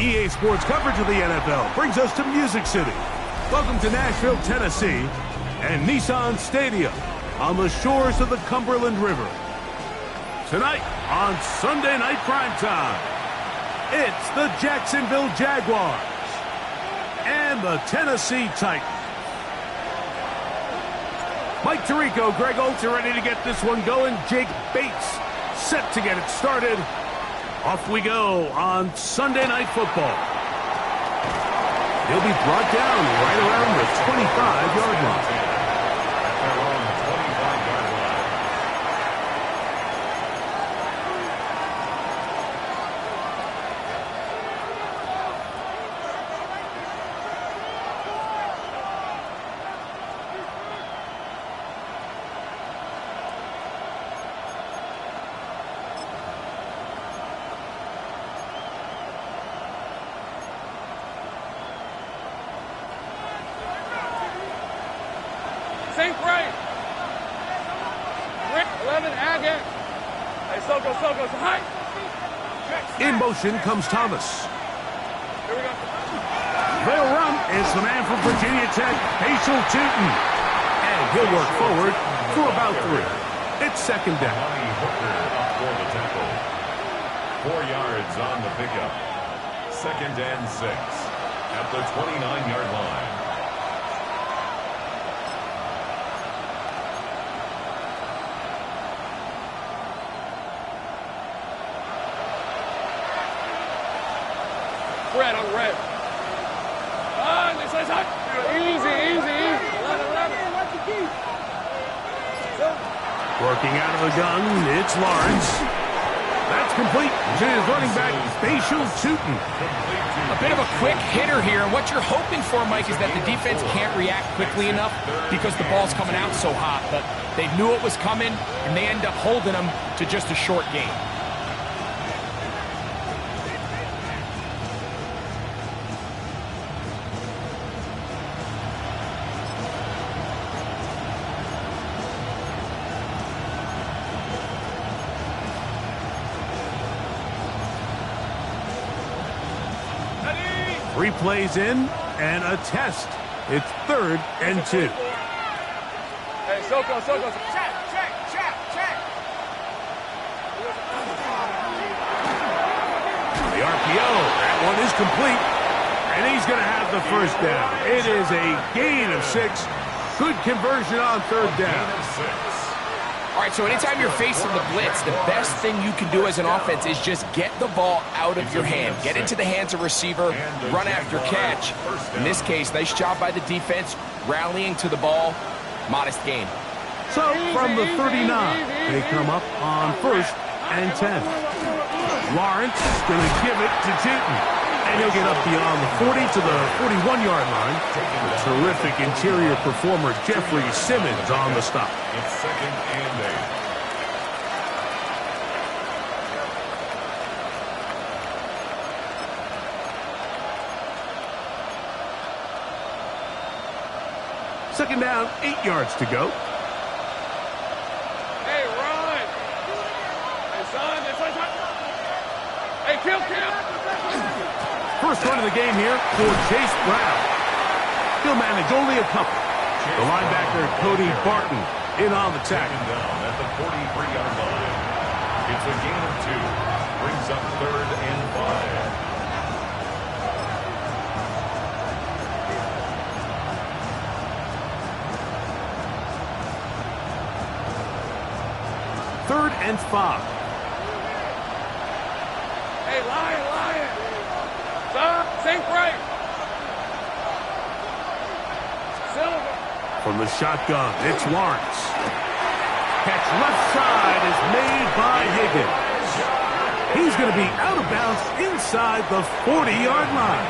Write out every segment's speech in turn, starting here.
EA Sports coverage of the NFL brings us to Music City. Welcome to Nashville, Tennessee, and Nissan Stadium on the shores of the Cumberland River. Tonight on Sunday Night Primetime, it's the Jacksonville Jaguars and the Tennessee Titans. Mike Tirico, Greg Olsen ready to get this one going. Jake Bates set to get it started. Off we go on Sunday Night Football. He'll be brought down right around the 25-yard line. Sink right. 11, again. Hey, Soko, high. In motion comes Thomas. Here we go. They'll run is the man from Virginia Tech, Paschal Tootin. And he'll work forward for about 3. It's second down. For the tackle. 4 yards on the pickup. 2nd and 6 at the 29-yard line. Red on red. Easy. 11. Working out of the gun, it's Lawrence. That's complete to his running back, Paschal Tootin. A bit of a quick hitter here, and what you're hoping for, Mike, is that the defense can't react quickly enough because the ball's coming out so hot. But they knew it was coming, and they end up holding them to just a short gain. Three plays in and a test. It's 3rd and 2. Hey, Soko. Check. The RPO, that one is complete. And he's going to have the first down. It is a gain of 6. Good conversion on 3rd down. All right, so anytime you're facing the blitz, the best thing you can do as an offense is just get the ball out of your hand. Get into the hands of receiver, run after catch. In this case, nice job by the defense, rallying to the ball. Modest gain. So from the 39, they come up on 1st and 10. Lawrence is going to give it to Tootin. And he'll get up beyond the 40 to the 41-yard line. Terrific interior performer Jeffrey Simmons on the stop. It's 2nd and 8. Second down, 8 yards to go. Hey, run! Hey, son, it's like... Hey, kill! First run of the game here for Chase Brown. He'll manage only a couple. The linebacker, Cody Barton, in on the tackle. Down at the 43-yard line. It's a gain of 2. Brings up 3rd and 5. Third and 5. Hey, Lion! Son, sink right! Silver! From the shotgun, it's Lawrence. Catch left side is made by Higgins. He's going to be out of bounds inside the 40-yard line.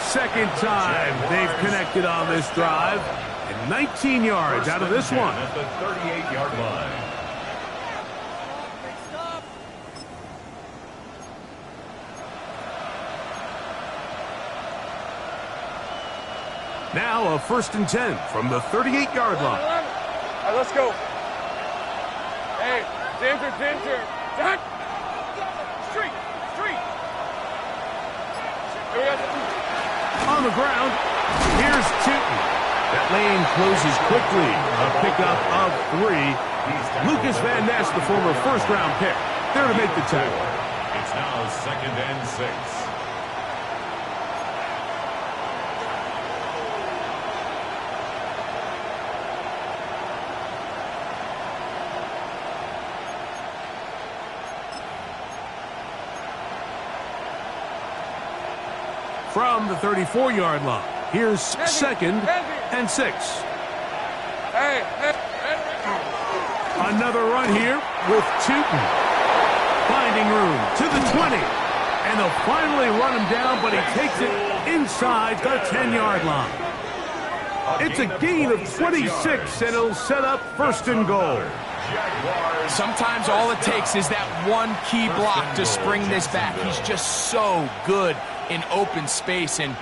Second time they've connected on this drive. And 19 yards out of this one. At the 38-yard line. Now a 1st and 10 from the 38-yard line. All right, let's go. Hey, Ginger. Jack. Street. Here we go. On the ground, here's Tootin. That lane closes quickly. A pickup of 3. Lucas Van Ness, the former first-round pick, there to make the tackle. It's now 2nd and 6. From the 34-yard line, here's 2nd and 6. Hey. Another run here with Tootin. Finding room to the 20. And they'll finally run him down, but he takes it inside the 10-yard line. It's a gain of 26, and it'll set up 1st and goal. Sometimes all it takes is that one key block to spring this back. He's just so good in open space, and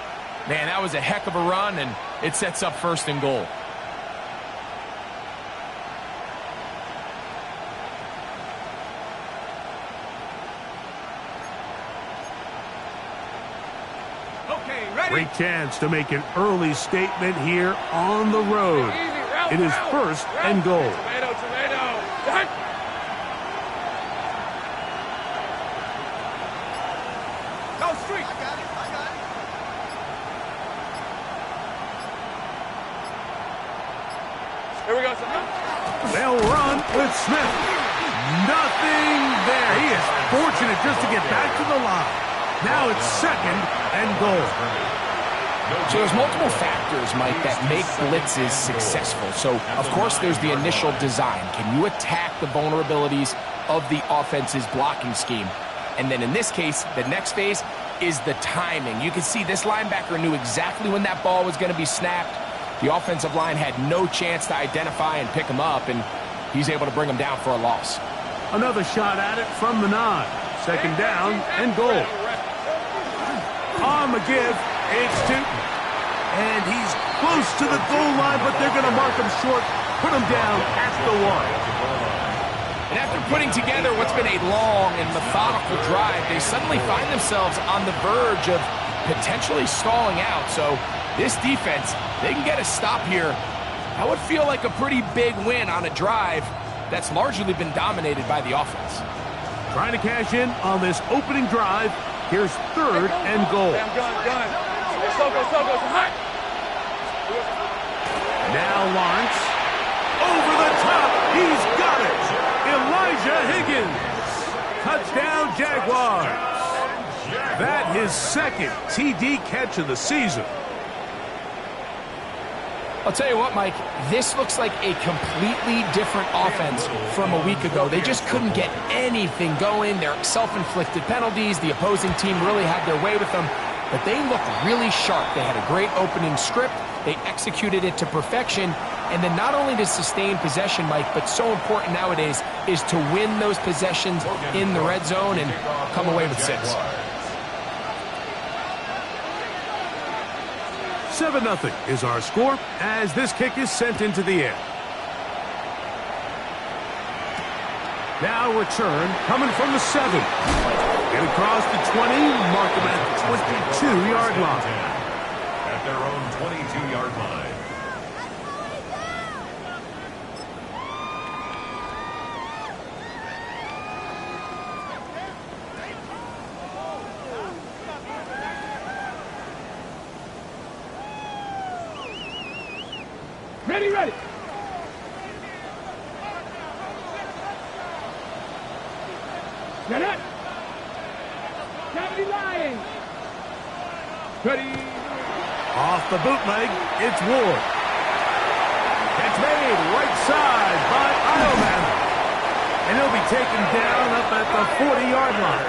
man, that was a heck of a run, and it sets up 1st and goal. Great chance to make an early statement here on the road. It is 1st and goal. Tomato. Jack. Go street. I got it. Here we go, son. They'll run with Smith. Nothing there. He is fortunate just to get back to the line. Now it's 2nd and goal. So there's multiple factors, Mike, that make blitzes successful. So, of course, there's the initial design. Can you attack the vulnerabilities of the offense's blocking scheme? And then in this case, the next phase is the timing. You can see this linebacker knew exactly when that ball was going to be snapped. The offensive line had no chance to identify and pick him up, and he's able to bring him down for a loss. Another shot at it from the 9. 2nd down and goal. On the give, it's Tootin. And he's close to the goal line, but they're going to mark him short, put him down at the 1. And after putting together what's been a long and methodical drive, they suddenly find themselves on the verge of potentially stalling out. So this defense, they can get a stop here. That would feel like a pretty big win on a drive that's largely been dominated by the offense. Trying to cash in on this opening drive. Here's 3rd and goal. Gun. Go. Hot. Now Lawrence. Over the top. He's got it. Elijah Higgins. Touchdown, Jaguars. That his 2nd TD catch of the season. I'll tell you what, Mike, this looks like a completely different offense from a week ago. They just couldn't get anything going. Their self-inflicted penalties, the opposing team really had their way with them, but they looked really sharp. They had a great opening script. They executed it to perfection. And then not only to sustain possession, Mike, but so important nowadays is to win those possessions in the red zone and come away with 6. 7-0 is our score as this kick is sent into the air. Now return coming from the 7. Get across the 20, mark them at the 22-yard line. At their own 22-yard line. Ready, ready. Get it. 70 Lions. Ready. Off the bootleg, it's Ward. It's made right side by Eilman. And he'll be taken down up at the 40-yard line.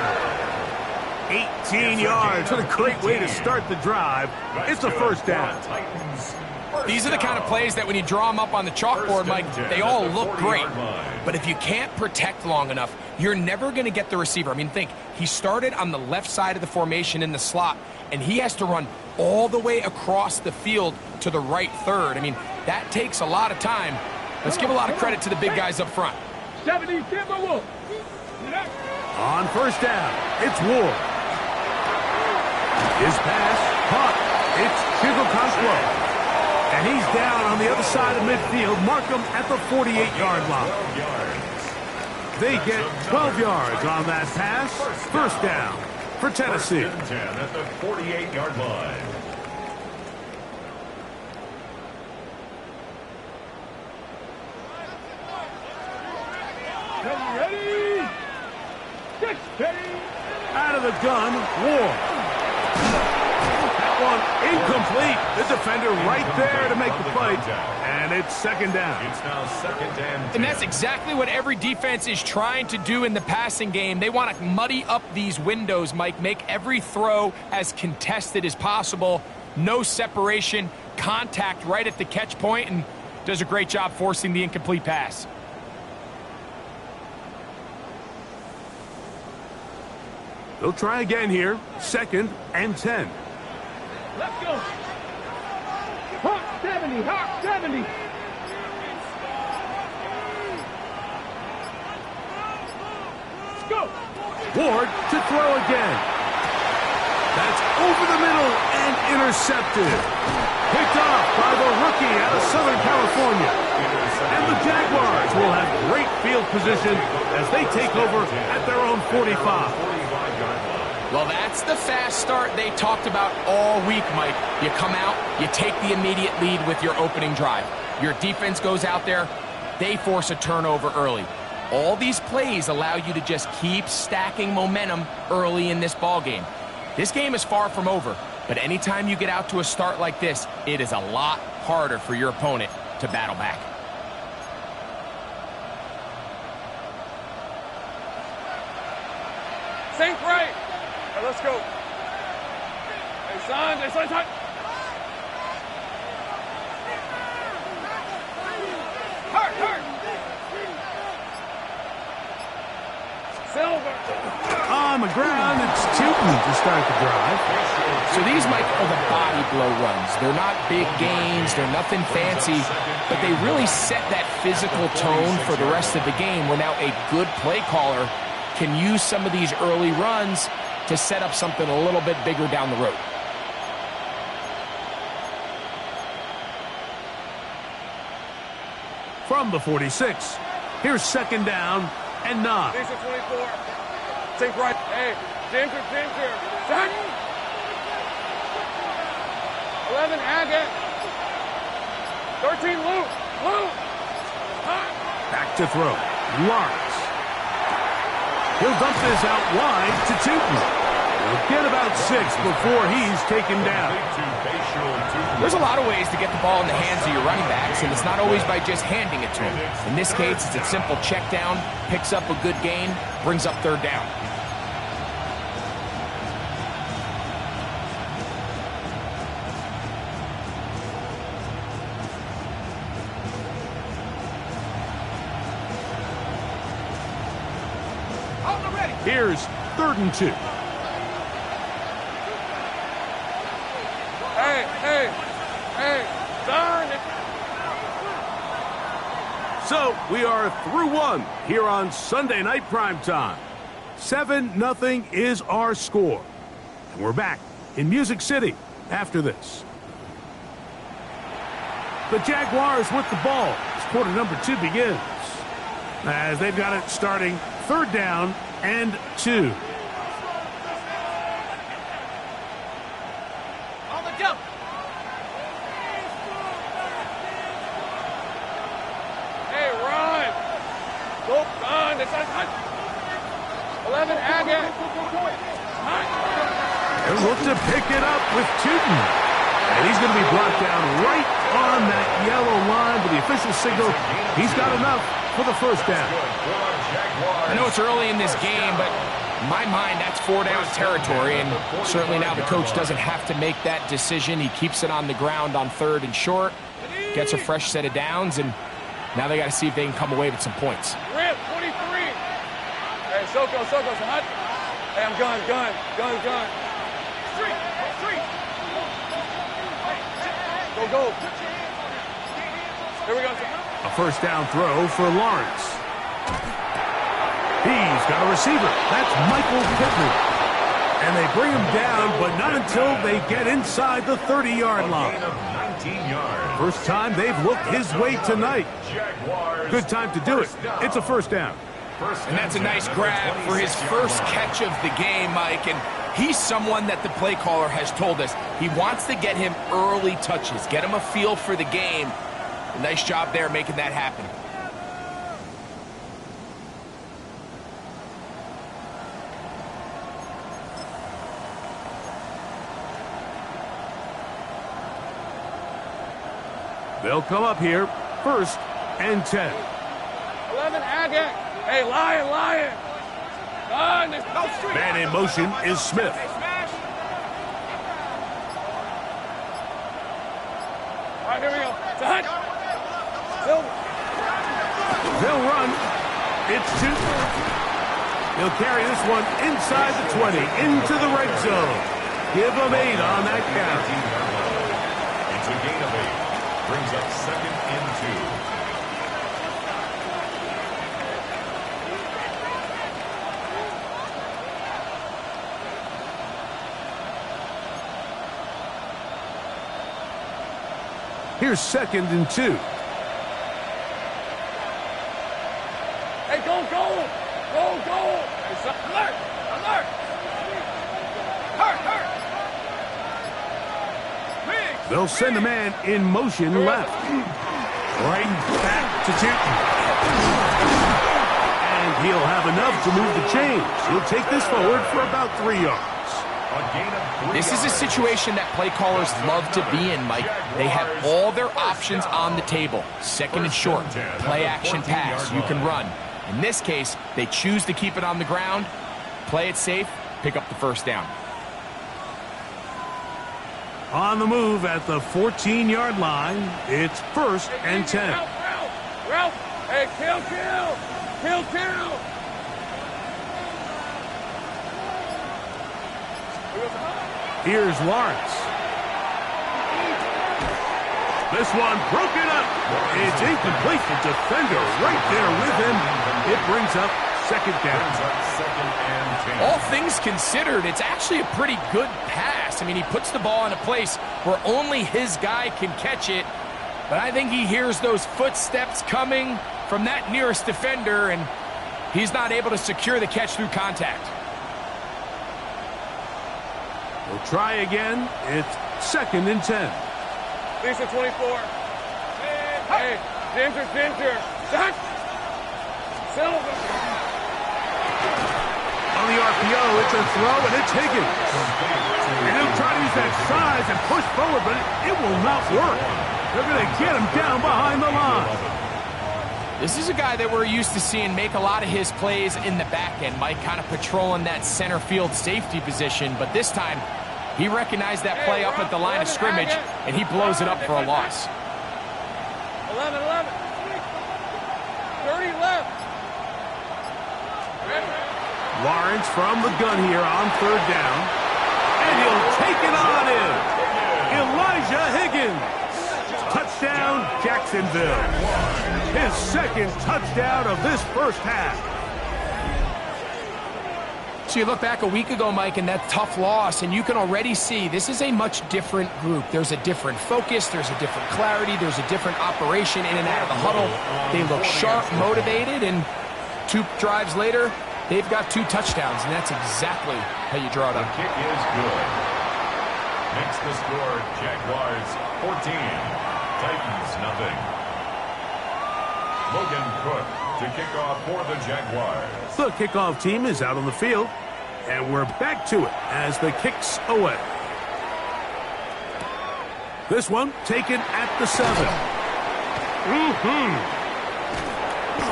18 yards. What a great way to start the drive. It's a first down. These are the kind of plays that when you draw them up on the chalkboard, Mike, they all look great. But if you can't protect long enough, you're never going to get the receiver. I mean, think, he started on the left side of the formation in the slot, and he has to run all the way across the field to the right third. I mean, that takes a lot of time. Let's give a lot of credit to the big guys up front. 70 Timberwolves. On first down, it's Ward. His pass, caught. It's Chigokankwo. And he's down on the other side of midfield. Mark him at the 48-yard line. They get 12 yards on that pass. First down for Tennessee. First and 10 at the 48-yard line. Ready. 6, ready. Out of the gun, Ward. That one incomplete. The defender right there to make the play. And it's second down. It's now second and 10. And that's exactly what every defense is trying to do in the passing game. They want to muddy up these windows, Mike, make every throw as contested as possible. No separation, contact right at the catch point, and does a great job forcing the incomplete pass. They'll try again here. Second and 10. Let's go. Hawk 70, Hawk 70. Let's go. Ward to throw again. That's over the middle and intercepted. Picked off by the rookie out of Southern California. And the Jaguars will have great field position as they take over at their own 45. Well, that's the fast start they talked about all week, Mike. You come out, you take the immediate lead with your opening drive. Your defense goes out there, they force a turnover early. All these plays allow you to just keep stacking momentum early in this ball game. This game is far from over, but anytime you get out to a start like this, it is a lot harder for your opponent to battle back. Sink right. All right, let's go. Hey, son, son. Hurt. Silver. On the ground, it's Tootin to start the drive. So these, Mike, are the body blow runs. They're not big gains, they're nothing fancy, but they really set that physical tone for the rest of the game where now a good play caller can use some of these early runs to set up something a little bit bigger down the road. From the 46, here's second down and 9. These are 24. Sink right. Hey, Ginger. Set. 11, Haggett. 13, Luke. Back to throw. Lawrence. He'll dump this out wide to Tootin. He'll get about 6 before he's taken down. There's a lot of ways to get the ball in the hands of your running backs, and it's not always by just handing it to him. In this case, it's a simple check down, picks up a good gain, brings up third down. Here's 3rd and 2. Hey, darn it. So we are through 1 here on Sunday Night Primetime. 7-0 is our score. And we're back in Music City after this. The Jaguars with the ball as quarter number 2 begins. As they've got it starting 3rd down and 2. On the jump. Hey, run. Go on. It's on. 11, Agate. They look to pick it up with Tootin. And he's going to be brought down right on that yellow line with the official signal. He's got enough for the 1st down. I know it's early in this game, but in my mind, that's 4-down territory, and certainly now the coach doesn't have to make that decision. He keeps it on the ground on 3rd and short, gets a fresh set of downs, and now they got to see if they can come away with some points. Rip, 23. Hey, Soko, hot. Hey, I'm gun. Street. Go. Here we go. A 1st down throw for Lawrence. He's got a receiver. That's Michael Pittman. And they bring him down, but not until they get inside the 30-yard line. First time they've looked his way tonight. Good time to do it. It's a 1st down. And that's a nice grab for his first catch of the game, Mike. And he's someone that the play caller has told us he wants to get him early touches, get him a feel for the game. Nice job there making that happen. They'll come up here, 1st and 10. 11, Agate. Hey, Lion. On, there's no street. Man in motion is Smith. Hey, smash. All right, here we go. Done. They'll run. It's Tootin. He'll carry this one inside the 20, into the red zone. Give him 8 on that count. It's a gain of 8. Brings up 2nd and 2. Here's 2nd and 2. Hey, go. Alert. Hurt. They'll send a man in motion left. Right back to Tootin. And he'll have enough to move the chains. He'll take this forward for about 3 yards. This is a situation that play callers love to be in, Mike. They have all their options on the table. 2nd and short, play action pass, you can run. In this case, they choose to keep it on the ground, play it safe, pick up the 1st down. On the move at the 14-yard line, it's 1st and 10. Ralph. Hey, kill. Here's Lawrence. This one broken up. It's incomplete. The defender right there with him. It brings up 2nd down. All things considered, it's actually a pretty good pass. I mean, he puts the ball in a place where only his guy can catch it. But I think he hears those footsteps coming from that nearest defender, and he's not able to secure the catch through contact. We'll try again. It's 2nd and 10. Lisa, 24. Hey, Ginger. Silver. On the arc RPO, it's a throw, and it's Higgins. And he'll try to use that size and push forward, but it will not work. They're going to get him down behind the line. This is a guy that we're used to seeing make a lot of his plays in the back end, Mike, kind of patrolling that center field safety position. But this time, he recognized that play up at the line of scrimmage, and he blows it up for a loss. 11, 30 left. Lawrence from the gun here on third down. And he'll take it on in. Elijah Higgins. Touchdown, Jacksonville. His second touchdown of this first half. So you look back a week ago, Mike, and that tough loss, and you can already see this is a much different group. There's a different focus, there's a different clarity, there's a different operation in and out of the huddle. They look sharp, motivated, and 2 drives later, they've got 2 touchdowns, and that's exactly how you draw it up. The kick is good. Makes the score Jaguars 14, Titans nothing. Logan Cook to kick off for the Jaguars. The kickoff team is out on the field, and we're back to it as the kick's away. This one taken at the 7.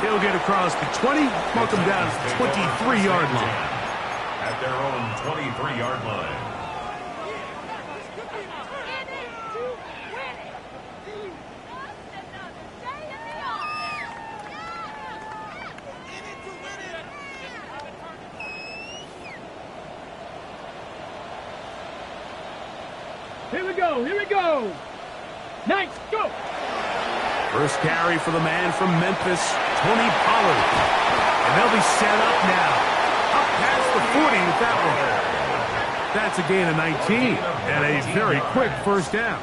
He'll get across the 20, mark him down at the 23-yard line. At their own 23-yard line. Here we go. Nice, go. First carry for the man from Memphis, Tony Pollard. And they'll be set up now. Up past the 40 with that one. That's a gain of 19 and a very quick first down.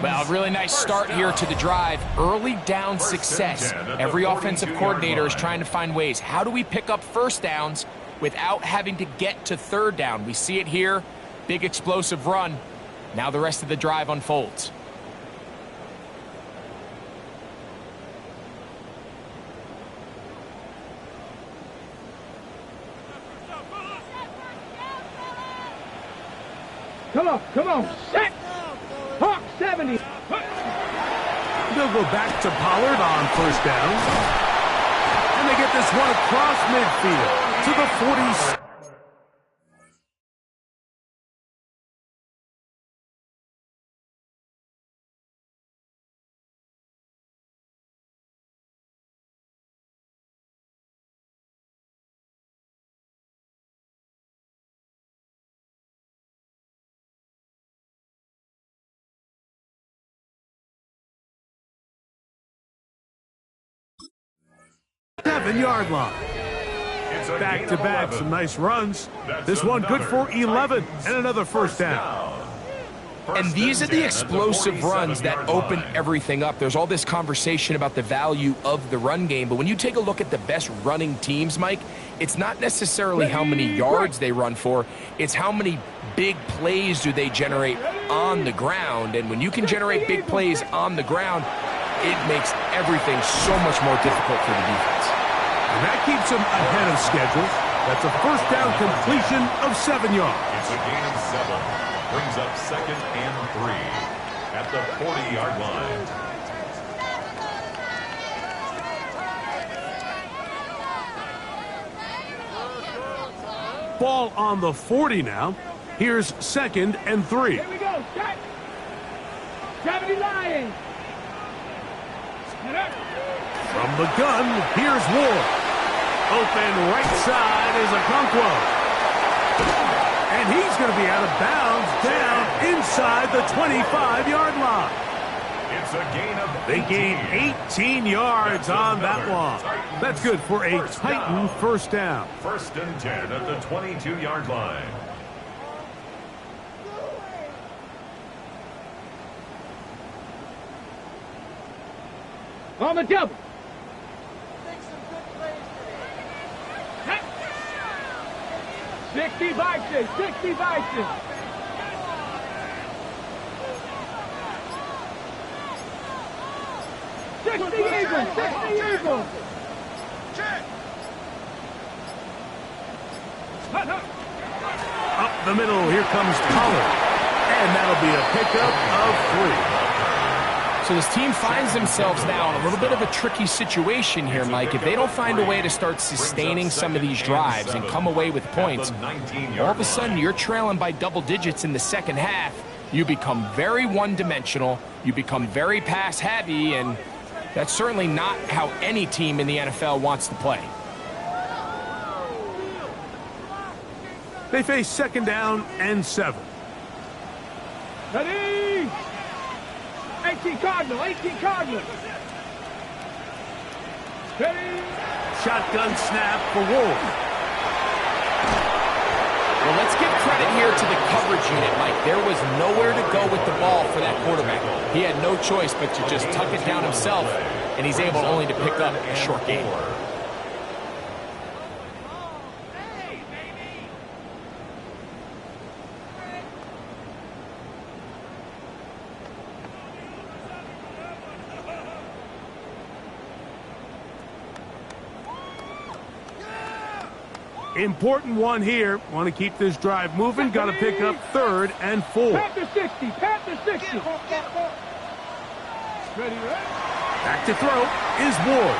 Well, a really nice start here to the drive. Early down success. Every offensive coordinator is trying to find ways. How do we pick up first downs without having to get to third down? We see it here. Big explosive run. Now the rest of the drive unfolds. Come on, set. Hawk 70. They'll go back to Pollard on first down. And they get this one across midfield to the 40. Yard line. Back-to-back, some nice runs. This one good for 11 and another first down. And these are the explosive runs that open everything up. There's all this conversation about the value of the run game, but when you take a look at the best running teams, Mike, it's not necessarily how many yards they run for, it's how many big plays do they generate on the ground. And when you can generate big plays on the ground, it makes everything so much more difficult for the defense. And that keeps them ahead of schedule. That's a first down completion of 7 yards. It's a gain of 7. Brings up 2nd and 3 at the 40-yard line. Ball on the 40 now. Here's 2nd and 3. Here we go. Set. 70 Lions. From the gun, here's Ward. Open right side is Okonkwo. And he's going to be out of bounds down inside the 25-yard line. It's a gain of 18. They gain 18 yards on that one. That's good for a Titan first down. 1st and 10 at the 22-yard line. On the double. 60 vices, 60 vices. the middle, here comes Pollard. And that'll be a pickup of 3. So this team finds themselves now in a little bit of a tricky situation here, Mike. If they don't find a way to start sustaining some of these drives and come away with points, all of a sudden you're trailing by double digits in the second half. You become very one-dimensional, you become very pass-heavy, and that's certainly not how any team in the NFL wants to play. They face 2nd down and 7. Ready? 18 Cardinal, 18 Cardinal. Ready? Shotgun snap for Ward. Well, let's give credit here to the coverage unit, Mike. There was nowhere to go with the ball for that quarterback. He had no choice but to just tuck it down himself, and he's able only to pick up a short gain. Important one here. Want to keep this drive moving. Got to pick up 3rd and 4. Panther 60, Panther 60. Ready, ready? Back to throw is Ward.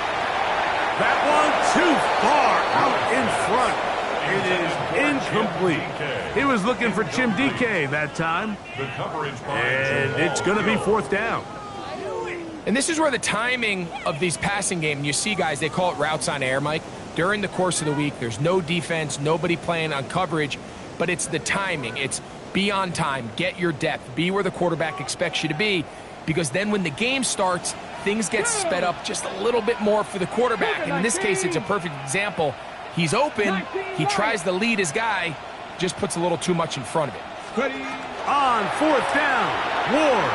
That one too far out in front. It is incomplete. He was looking for Jim DK that time. And it's going to be 4th down. And this is where the timing of these passing games, you see guys, they call it routes on air, Mike. During the course of the week, there's no defense, nobody playing on coverage, but it's the timing. It's be on time, get your depth, be where the quarterback expects you to be, because then when the game starts, things get sped up just a little bit more for the quarterback. And in this case, it's a perfect example. He's open, he tries to lead his guy, just puts a little too much in front of it. On 4th down, Ward.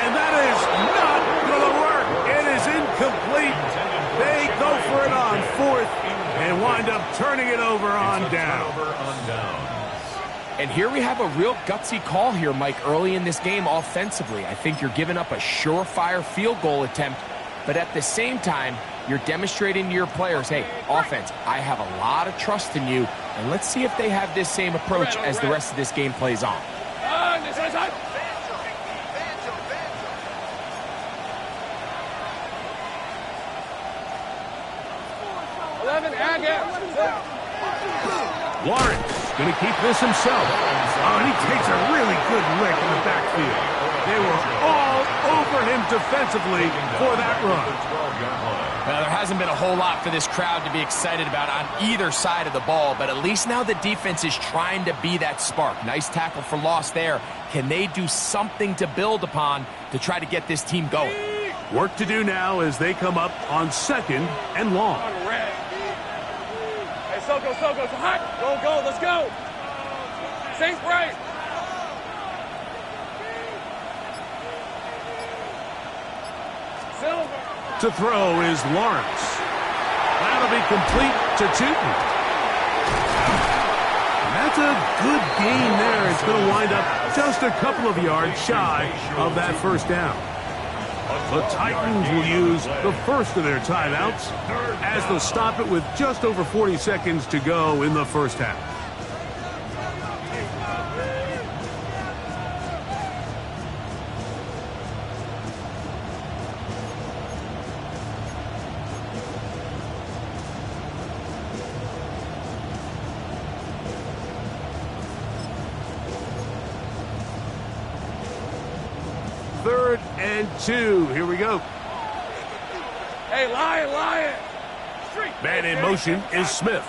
And that is not going to work. It is incomplete. They go for it on 4th and wind up turning it over on down. And here we have a real gutsy call here, Mike, early in this game offensively. I think you're giving up a surefire field goal attempt, but at the same time, you're demonstrating to your players, hey, offense, I have a lot of trust in you, and let's see if they have this same approach as the rest of this game plays on. Lawrence going to keep this himself. Oh, and he takes a really good lick in the backfield. They were all over him defensively for that run. Well, there hasn't been a whole lot for this crowd to be excited about on either side of the ball, but at least now the defense is trying to be that spark. Nice tackle for loss there. Can they do something to build upon to try to get this team going? Work to do now as they come up on 2nd and long. Soko, it's hot. Go, let's go. Saints right. Silver. To throw is Lawrence. That'll be complete to Tootin. That's a good gain there. It's going to wind up just a couple of yards shy of that 1st down. The Titans will use the first of their timeouts as they'll stop it with just over 40 seconds to go in the 1st half. Third and 2. Here we go. Hey, Lion. Man in motion is Smith.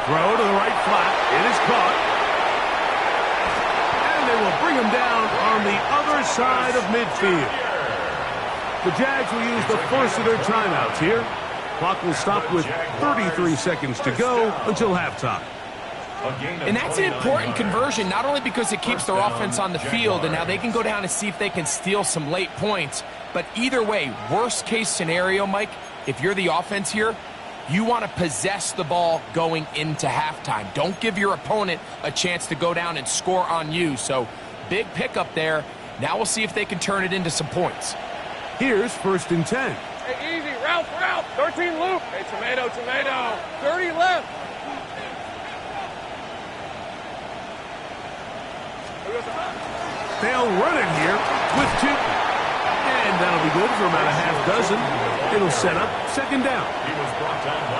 Throw to the right flat. It is caught. And they will bring him down on the other side of midfield. The Jags will use the first of their timeouts here. Clock will stop with 33 seconds to go until halftime. And that's an important conversion, not only because it keeps their offense on the field, and now they can go down and see if they can steal some late points. But either way, worst case scenario, Mike, if you're the offense here, you want to possess the ball going into halftime. Don't give your opponent a chance to go down and score on you. So big pickup there. Now we'll see if they can turn it into some points. Here's 1st and 10. Hey, easy, We're out. 13 loop. Hey, tomato. 30 left. They'll run it here with 2. And that'll be good for about a half dozen. It'll set up second down.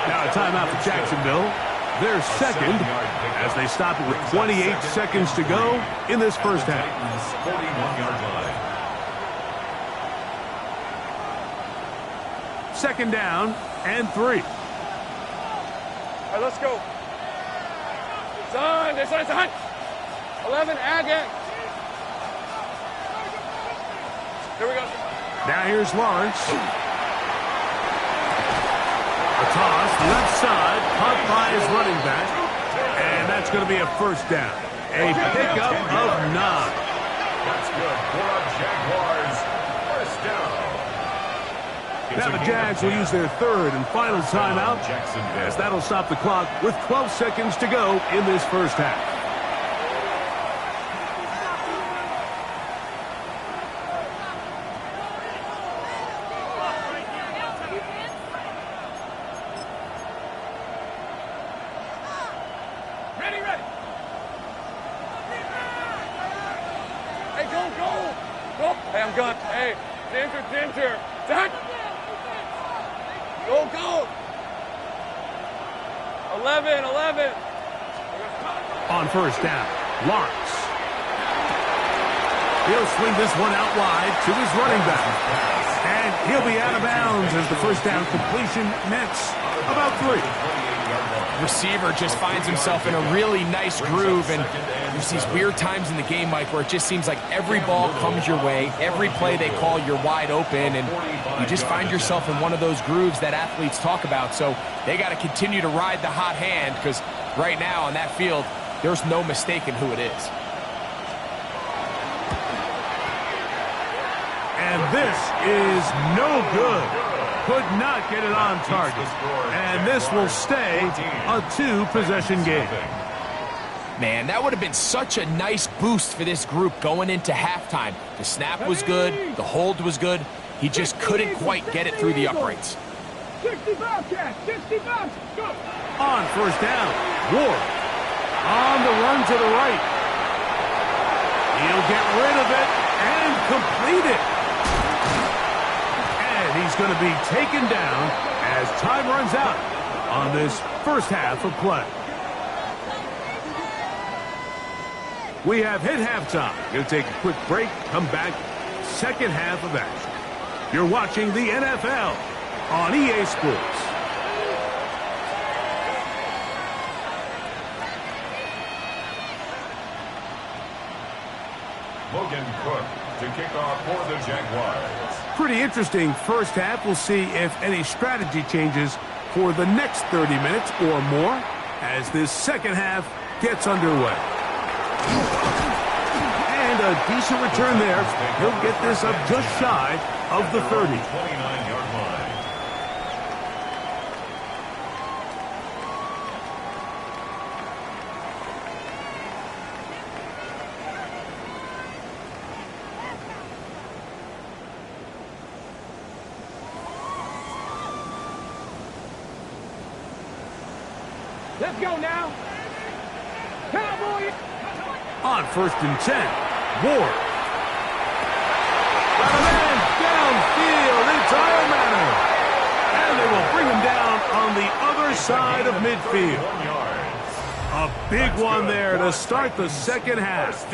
Now a timeout for Jacksonville. They're second as they stop it with 28 seconds to go in this first half. 41-yard line. Second down and 3. All right, let's go. It's on. It's on. 11, Agate. Here we go. Now here's Lawrence. A toss, left side, caught by his running back. And that's going to be a first down. A pickup of 9. That's good for a Jaguars first down. Now the Jags will use their third and final timeout, as that'll stop the clock with 12 seconds to go in this first half. Hey, I'm gone. Hey, Ginger. Done. Go. 11. On first down, Lawrence. He'll swing this one out wide to his running back. And he'll be out of bounds as the first down completion nets about 3. Receiver just finds himself in a really nice groove, and there's these weird times in the game, Mike, where it just seems like every ball comes your way, every play they call, you're wide open, and you just find yourself in one of those grooves that athletes talk about. So they got to continue to ride the hot hand, because right now on that field, there's no mistaking who it is. And this is no good. Could not get it on target. And this will stay a 2-possession game. Man, that would have been such a nice boost for this group going into halftime. The snap was good. The hold was good. He just couldn't quite get it through the uprights. 65, Cat. 65. Go. On first down, Ward. On the run to the right. He'll get rid of it and complete it. And he's going to be taken down as time runs out on this first half of play. We have hit halftime. Going to take a quick break, come back, second half of action. You're watching the NFL on EA Sports. Logan Cook to kick off for the Jaguars. Pretty interesting first half. We'll see if any strategy changes for the next 30 minutes or more as this second half gets underway. And a decent return there. He'll get this up just shy of the 30. 29-yard line. Let's go now. Cowboy. On first and 10, Ward. Got a man downfield in tire manner. And they will bring him down on the other side of midfield. 1 yard. A big one there to start the second half.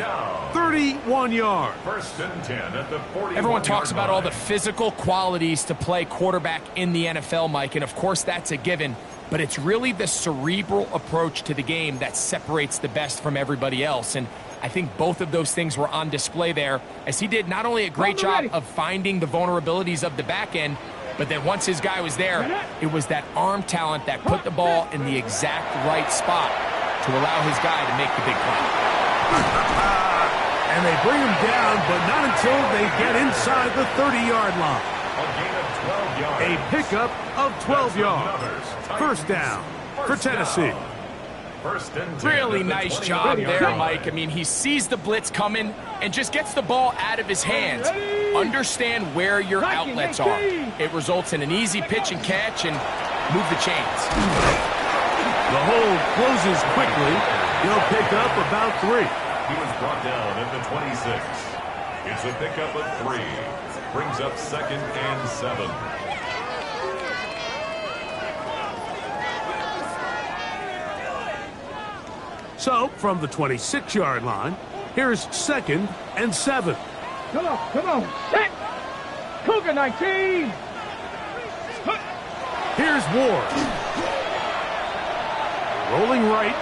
31 yards. First and 10 at the 40. Everyone talks about all the physical qualities to play quarterback in the NFL, Mike, and of course that's a given. But it's really the cerebral approach to the game that separates the best from everybody else. And I think both of those things were on display there, as he did not only a great job of finding the vulnerabilities of the back end, but then once his guy was there, it was that arm talent that put the ball in the exact right spot to allow his guy to make the big play. And they bring him down, but not until they get inside the 30-yard line. A gain of 12 yards. A pickup of 12 yards. First down for Tennessee. First and 10 Really at the nice 29 job yard there, line. Mike. I mean, he sees the blitz coming and just gets the ball out of his hands. Understand where your outlets are. It results in an easy pitch and catch and move the chains. The hole closes quickly. He'll pick up about 3. He was brought down at the 26. It's a pickup of 3. Brings up 2nd and 7. So, from the 26-yard line, here's 2nd and 7. Come on, set! Cougar 19! Here's Ward. Rolling right.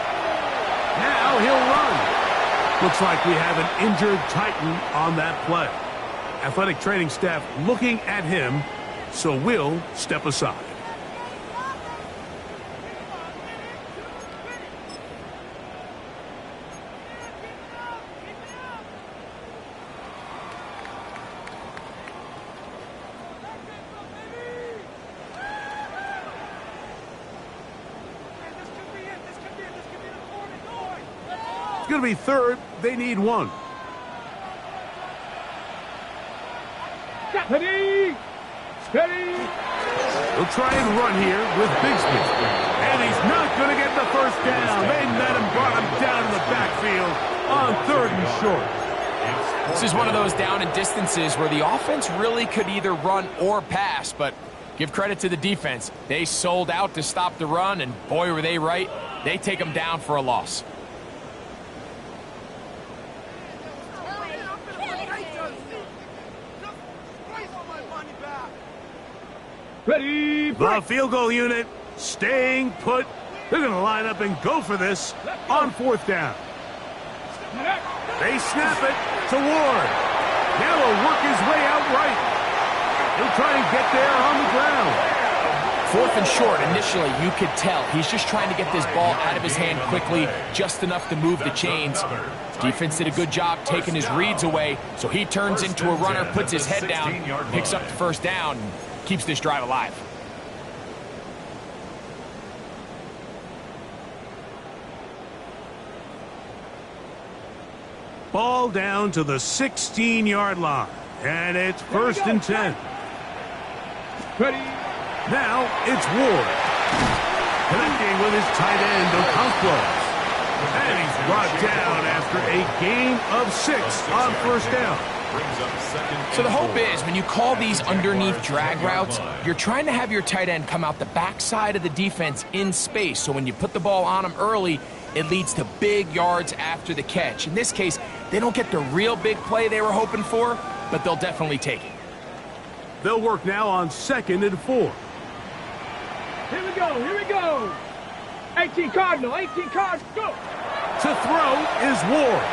Now he'll run. Looks like we have an injured Titan on that play. Athletic training staff looking at him, so we'll step aside. It's going to be 3rd. They need 1. Steady! Steady! He'll try and run here with Bigsby. And he's not going to get the first down. They met him, brought him down to the backfield on 3rd and short. This is one of those down and distances where the offense really could either run or pass, but give credit to the defense. They sold out to stop the run, and boy, were they right. They take them down for a loss. Ready! The field goal unit staying put. They're going to line up and go for this on 4th down. They snap it to Ward. Now he'll work his way out right. He'll try and get there on the ground. 4th and short, initially, you could tell. He's just trying to get this ball out of his hand quickly, just enough to move the chains. Defense did a good job taking his reads away, so he turns into a runner, puts his head down, picks up the 1st down, and keeps this drive alive. Ball down to the 16-yard line, and it's 1st and 10. Ready! Now it's Ward. Connecting with his tight end, Okonkwo. And he's brought down after a gain of 6 on 1st down. So the hope is when you call these underneath drag routes, you're trying to have your tight end come out the backside of the defense in space. So when you put the ball on him early, it leads to big yards after the catch. In this case, they don't get the real big play they were hoping for, but they'll definitely take it. They'll work now on 2nd and 4. Here we go! 18 Cardinal, 18 Cardinal, go! To throw is Ward.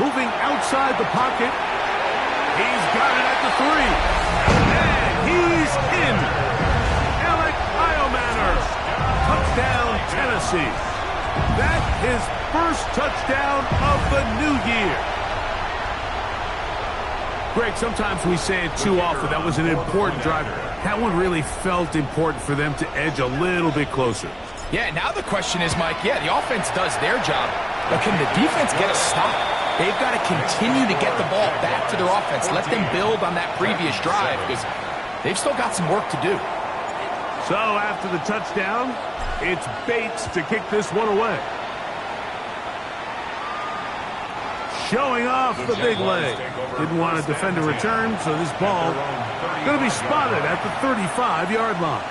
Moving outside the pocket. He's got it at the 3. And he's in. Alec Iomanner. Touchdown, Tennessee. That's his first touchdown of the new year. Greg, sometimes we say it too often. That was an important drive. That one really felt important for them to edge a little bit closer. Yeah, now the question is, Mike, the offense does their job, but can the defense get a stop? They've got to continue to get the ball back to their offense. Let them build on that previous drive because they've still got some work to do. So after the touchdown, it's Bates to kick this one away. Showing off the big leg. Didn't want to defend a return, so this ball going to be spotted at the 35-yard line.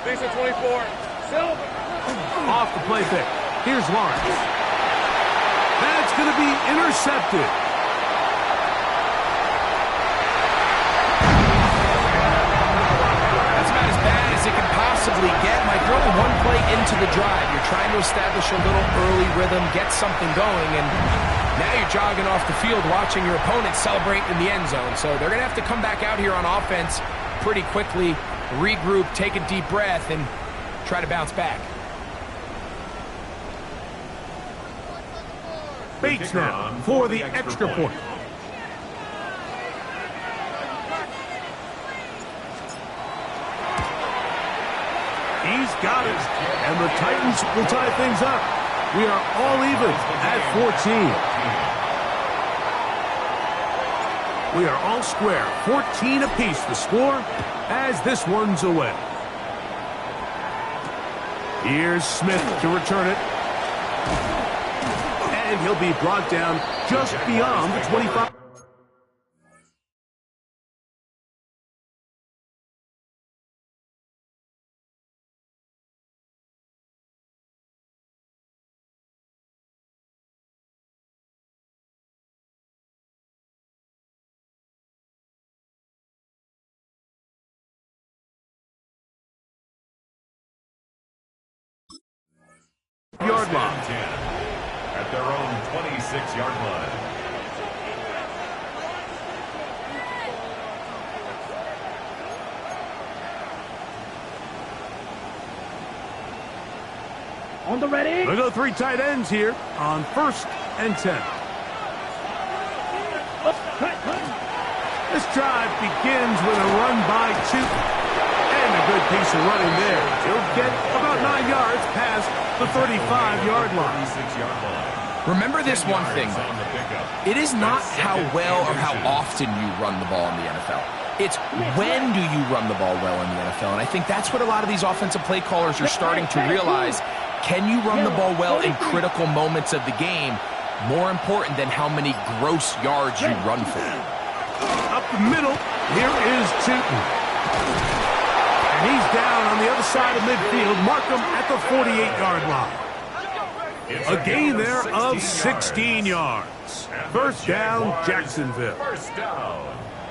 Lisa 24. Silver. Off the play pick. Here's Lawrence. That's going to be intercepted. That's about as bad as it can possibly get. Mike, you're only one play into the drive. You're trying to establish a little early rhythm, get something going, and now you're jogging off the field watching your opponent celebrate in the end zone. So they're going to have to come back out here on offense pretty quickly, regroup, take a deep breath, and try to bounce back. Bates now for the extra point. He's got it. And the Titans will tie things up. We are all even at 14. We are all square. 14 apiece the score as this one's away. Here's Smith to return it. And he'll be brought down just beyond the 25. Yard line. 10 at their own 26-yard line. On the ready. We'll go 3 tight ends here on 1st and 10. This drive begins with a run by Tootin. And a good piece of running there. He'll get about 9 yards past the 35-yard line. Remember this one thing. It is not how well or how often you run the ball in the NFL. It's when do you run the ball well in the NFL. And I think that's what a lot of these offensive play callers are starting to realize. Can you run the ball well in critical moments of the game? More important than how many gross yards you run for. Up the middle, here is Tootin. And he's down on the other side of midfield. Mark him at the 48-yard line. A gain there of 16 yards. First down, Jacksonville.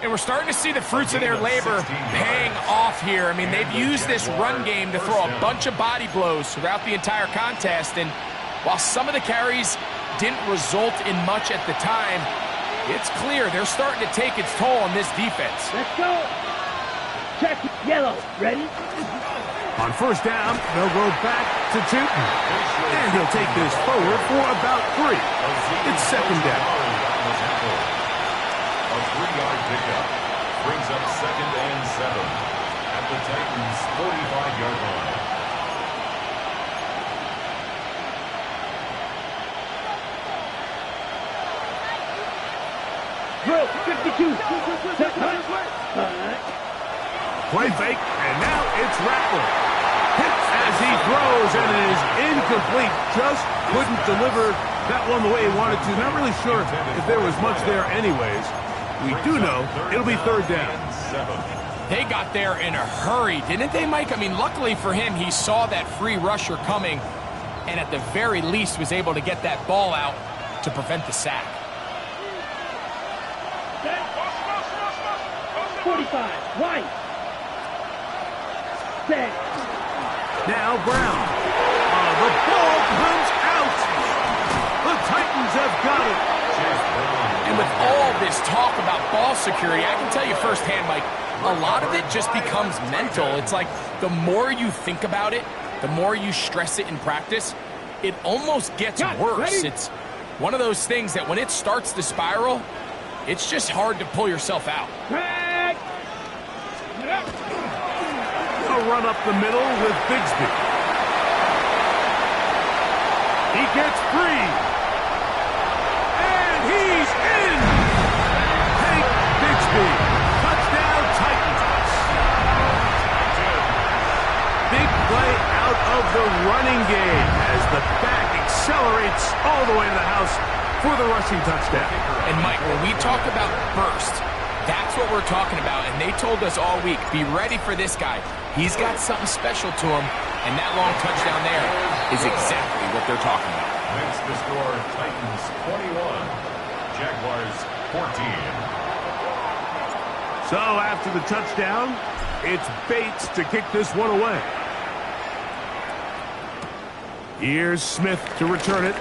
And we're starting to see the fruits of their labor paying off here. I mean, they've used this run game to throw a bunch of body blows throughout the entire contest. And while some of the carries didn't result in much at the time, it's clear they're starting to take its toll on this defense. Let's go. Check yellow. Ready? On first down, they'll go back to Tootin. And he'll take this forward for about 3. It's second down. A 3-yard pickup brings up 2nd and 7 at the Titans' 45-yard line. Drill 52. Play fake, and now it's Rattler. Hits as he throws, and it is incomplete. Just couldn't deliver that one the way he wanted to. Not really sure if there was much there anyways. We do know it'll be 3rd down. They got there in a hurry, didn't they, Mike? I mean, luckily for him, he saw that free rusher coming and at the very least was able to get that ball out to prevent the sack. 45. Right. Set. Now Brown. The ball comes out. The Titans have got it. And with all this talk about ball security, I can tell you firsthand, Mike, a lot of it just becomes mental. It's like the more you think about it, the more you stress it in practice, it almost gets worse. It's one of those things that when it starts to spiral, it's just hard to pull yourself out. A run up the middle with Bigsby. He gets free. And he's in. Hank Bigsby. Touchdown Titans. Big play out of the running game as the back accelerates all the way to the house for the rushing touchdown. And Mike, when we talk about burst, that's what we're talking about, and they told us all week, be ready for this guy. He's got something special to him, and that long touchdown there is exactly what they're talking about. Makes the score Titans 21, Jaguars 14. So after the touchdown, it's Bates to kick this one away. Here's Smith to return it.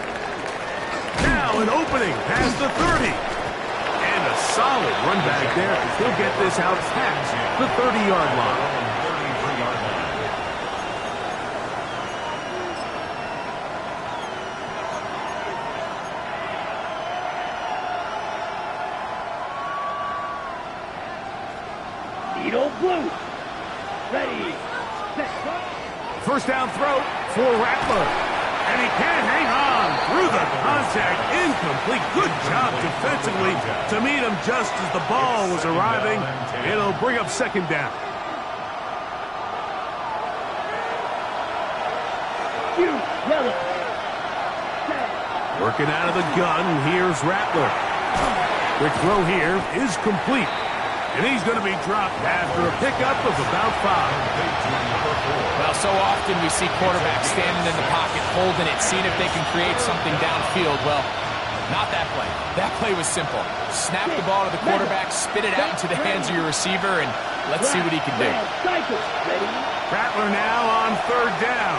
Now an opening past the 30. And a solid run back there. He'll get this out past the 30-yard line. first down throw for Rattler. And he can't hang on through the contact. Incomplete. Good job defensively to meet him just as the ball was arriving. It'll bring up second down. Yellow. Working out of the gun, here's Rattler. Quick throw here is complete. And he's going to be dropped after a pickup of about 5. Well, so often we see quarterbacks standing in the pocket, holding it, seeing if they can create something downfield. Well, not that play. That play was simple. Snap the ball to the quarterback, spit it out into the hands of your receiver, and let's see what he can do. Rattler now on third down.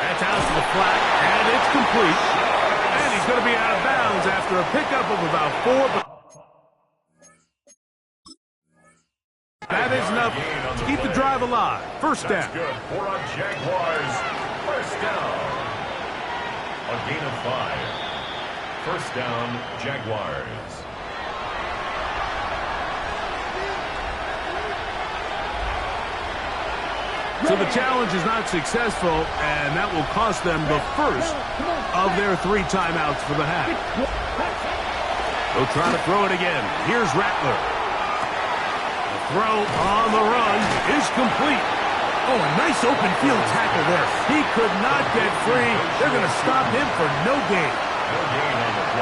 That's out to the flat, and it's complete. And he's going to be out of bounds after a pickup of about 4. But that is enough to keep the drive alive. First down. That's good for a Jaguars. First down. A gain of 5. First down, Jaguars. So the challenge is not successful, and that will cost them the first of their 3 timeouts for the half. They'll try to throw it again. Here's Rattler. The throw on the run is complete. Oh, a nice open field tackle there. He could not get free. They're going to stop him for no gain.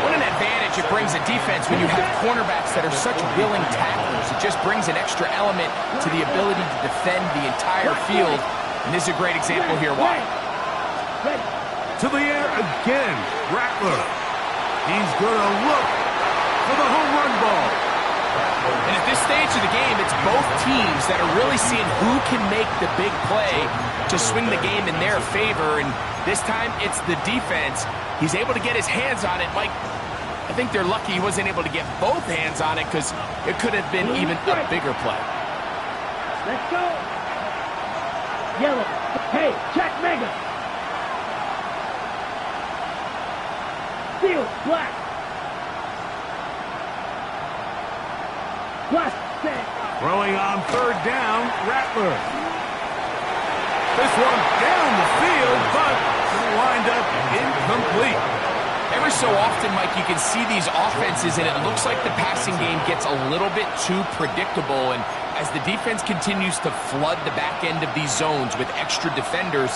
What an advantage it brings a defense when you have cornerbacks that are such willing tacklers. It just brings an extra element to the ability to defend the entire field. And this is a great example here. Why? To the air again. Rattler. He's going to look for the home run ball. And at this stage of the game, it's both teams that are really seeing who can make the big play to swing the game in their favor. And this time, it's the defense. He's able to get his hands on it. Mike, I think they're lucky he wasn't able to get both hands on it because it could have been even a bigger play. Let's go. Yellow. Hey, check mega. Field, black. Black, set. Throwing on third down, Rattler. This one down the field, but wind up incomplete. Every so often, Mike, you can see these offenses, and it looks like the passing game gets a little bit too predictable. And as the defense continues to flood the back end of these zones with extra defenders,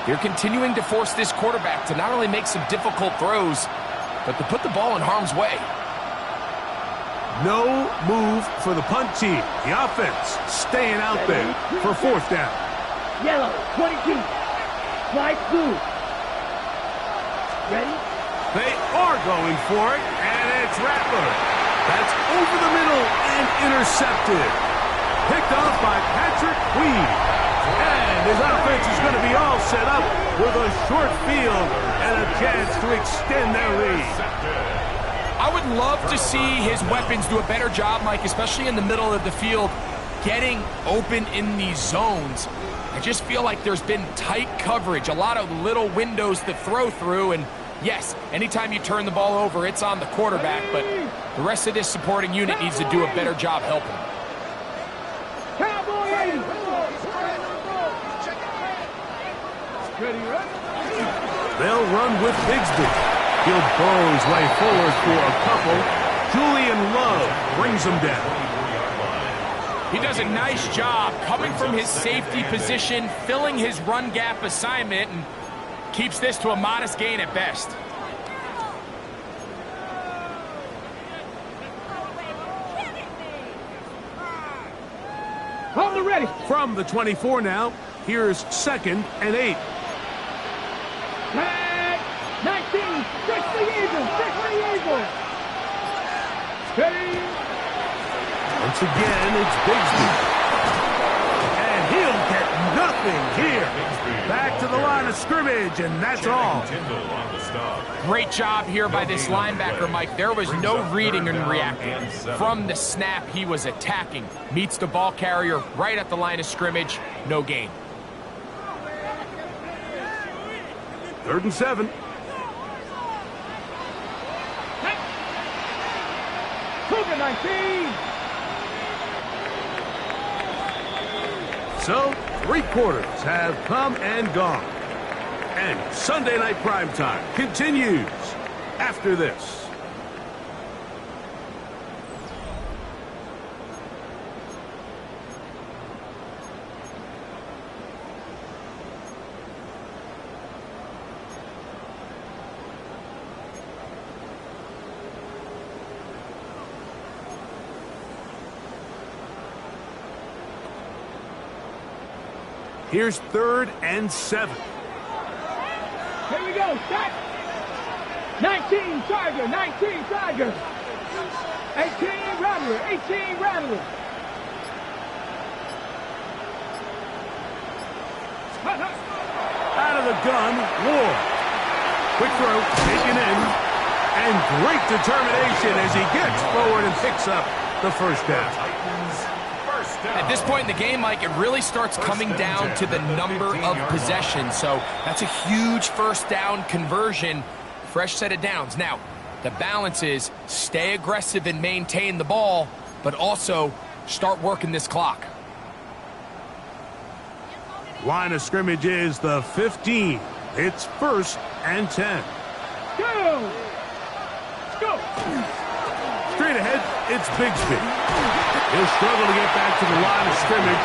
they're continuing to force this quarterback to not only make some difficult throws, but to put the ball in harm's way. No move for the punt team. The offense staying out there for fourth down. Yellow, 22. Light blue. Ready? They are going for it, and it's Rattler. That's over the middle and intercepted. Picked off by Patrick Queen. And his offense is going to be all set up with a short field and a chance to extend their lead. I would love to see his weapons do a better job, Mike, especially in the middle of the field, getting open in these zones. I just feel like there's been tight coverage, a lot of little windows to throw through, and yes, anytime you turn the ball over, it's on the quarterback, but the rest of this supporting unit needs to do a better job helping him. They'll run with Bigsby. He'll burrow his way forward for a couple. Julian Love brings him down. He does a nice job coming from his safety position, filling his run gap assignment, and keeps this to a modest gain at best. Hold it ready. From the 24 now, here's 2nd and 8. Tag. 19. Fix the Eagles. Fix the Eagles. Steady. Once again, it's Bigsby. And he'll get nothing here. Back to the line of scrimmage, and that's all. Great job here by this linebacker, Mike. There was no reading and reacting. From the snap, he was attacking. Meets the ball carrier right at the line of scrimmage. No gain. 3rd and 7. Cougar 19. So, Three quarters have come and gone. And Sunday Night Primetime continues after this. Here's 3rd and 7. Here we go, set. 19 Charger, 19 Charger. 18 Rattler, 18 Rattler. Out of the gun, Ward. Quick throw, taken in. And great determination as he gets forward and picks up the first down. At this point in the game, Mike, it really starts coming down to the number of possessions. So that's a huge first down conversion. Fresh set of downs. Now, the balance is stay aggressive and maintain the ball, but also start working this clock. Line of scrimmage is the 15. It's 1st and 10. Go! Go! Straight ahead, it's Bigsby. He'll struggle to get back to the line of scrimmage.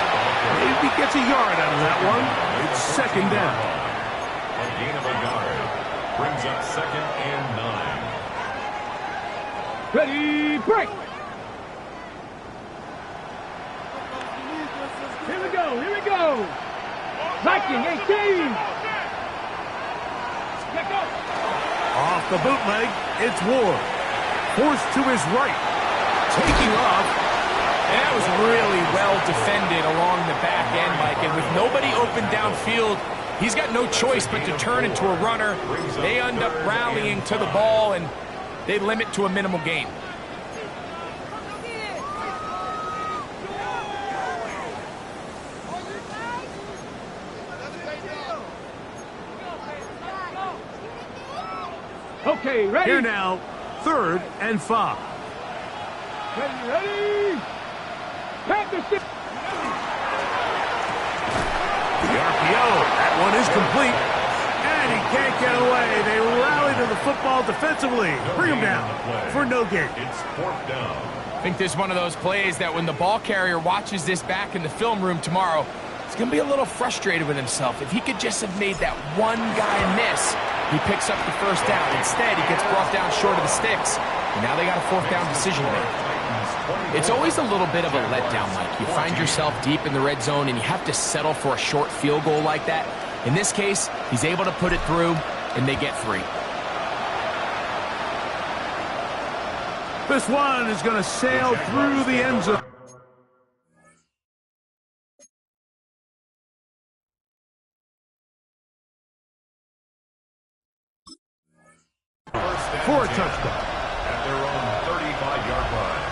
Maybe gets a yard out of that one. It's 2nd down. A gain of a yard brings up 2nd and 9. Ready, break! Here we go, here we go! Viking, 18! Off the bootleg, it's Ward. Forced to his right. Taking off. That was really well defended along the back end, Mike. And with nobody open downfield, he's got no choice but to turn into a runner. They end up rallying to the ball, and they limit to a minimal gain. Okay, ready? Here now, 3rd and 5. Ready, ready! Panther stick! The RPO, that one is complete. And he can't get away. They rally to the football defensively. Bring him down for no gain. It's 4th down. I think this is one of those plays that when the ball carrier watches this back in the film room tomorrow, he's going to be a little frustrated with himself. If he could just have made that one guy miss, he picks up the first down. Instead, he gets brought down short of the sticks. And now they got a 4th down decision to make. It's always a little bit of a letdown, Mike. You find yourself deep in the red zone, and you have to settle for a short field goal like that. In this case, he's able to put it through, and they get 3. This one is going to sail through the end zone. For a touchdown. At their own 35-yard line.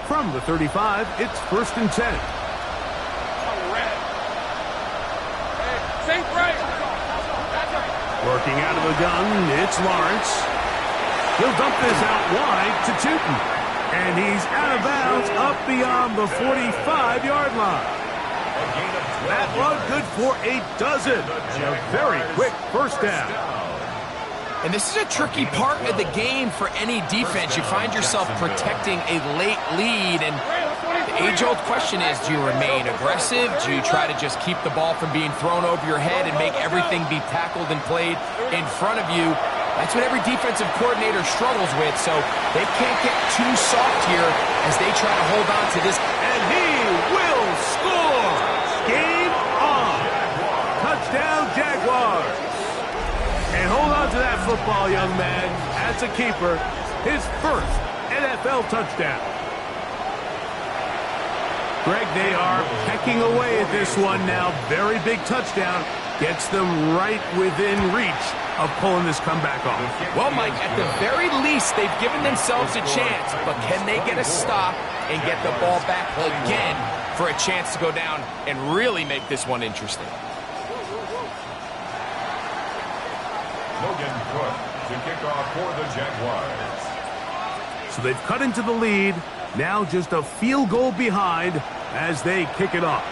From the 35, it's 1st and 10. Think right. Working out of the gun, it's Lawrence. He'll dump this out wide to Tootin. And he's out of bounds up beyond the 45-yard line. That one good for a dozen. And a very quick first down. And this is a tricky part of the game for any defense. You find yourself protecting a late lead, and the age-old question is, do you remain aggressive? Do you try to just keep the ball from being thrown over your head and make everything be tackled and played in front of you? That's what every defensive coordinator struggles with, so they can't get too soft here as they try to hold on to this. And he will score! Game on! Touchdown, Jaguars! And hold on to that football, young man. That's a keeper. His first NFL touchdown. Greg, they are pecking away at this one now. Very big touchdown. Gets them right within reach of pulling this comeback off. Well, Mike, at the very least, they've given themselves a chance, but can they get a stop and get the ball back again for a chance to go down and really make this one interesting? To kick off for the Jaguars. So they've cut into the lead. Now just a field goal behind as they kick it off.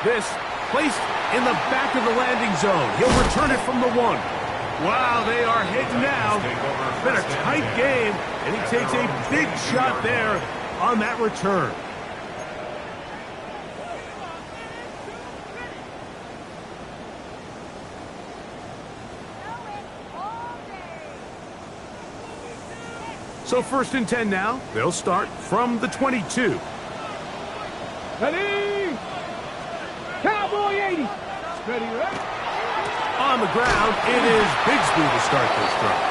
This placed in the back of the landing zone. He'll return it from the 1. Wow, they are hitting now. It's been a tight game, and he takes a big shot there on that return. So 1st and 10 now. They'll start from the 22. Ready? Cowboy 80. Ready, right? On the ground, it is Bigsby to start this drive.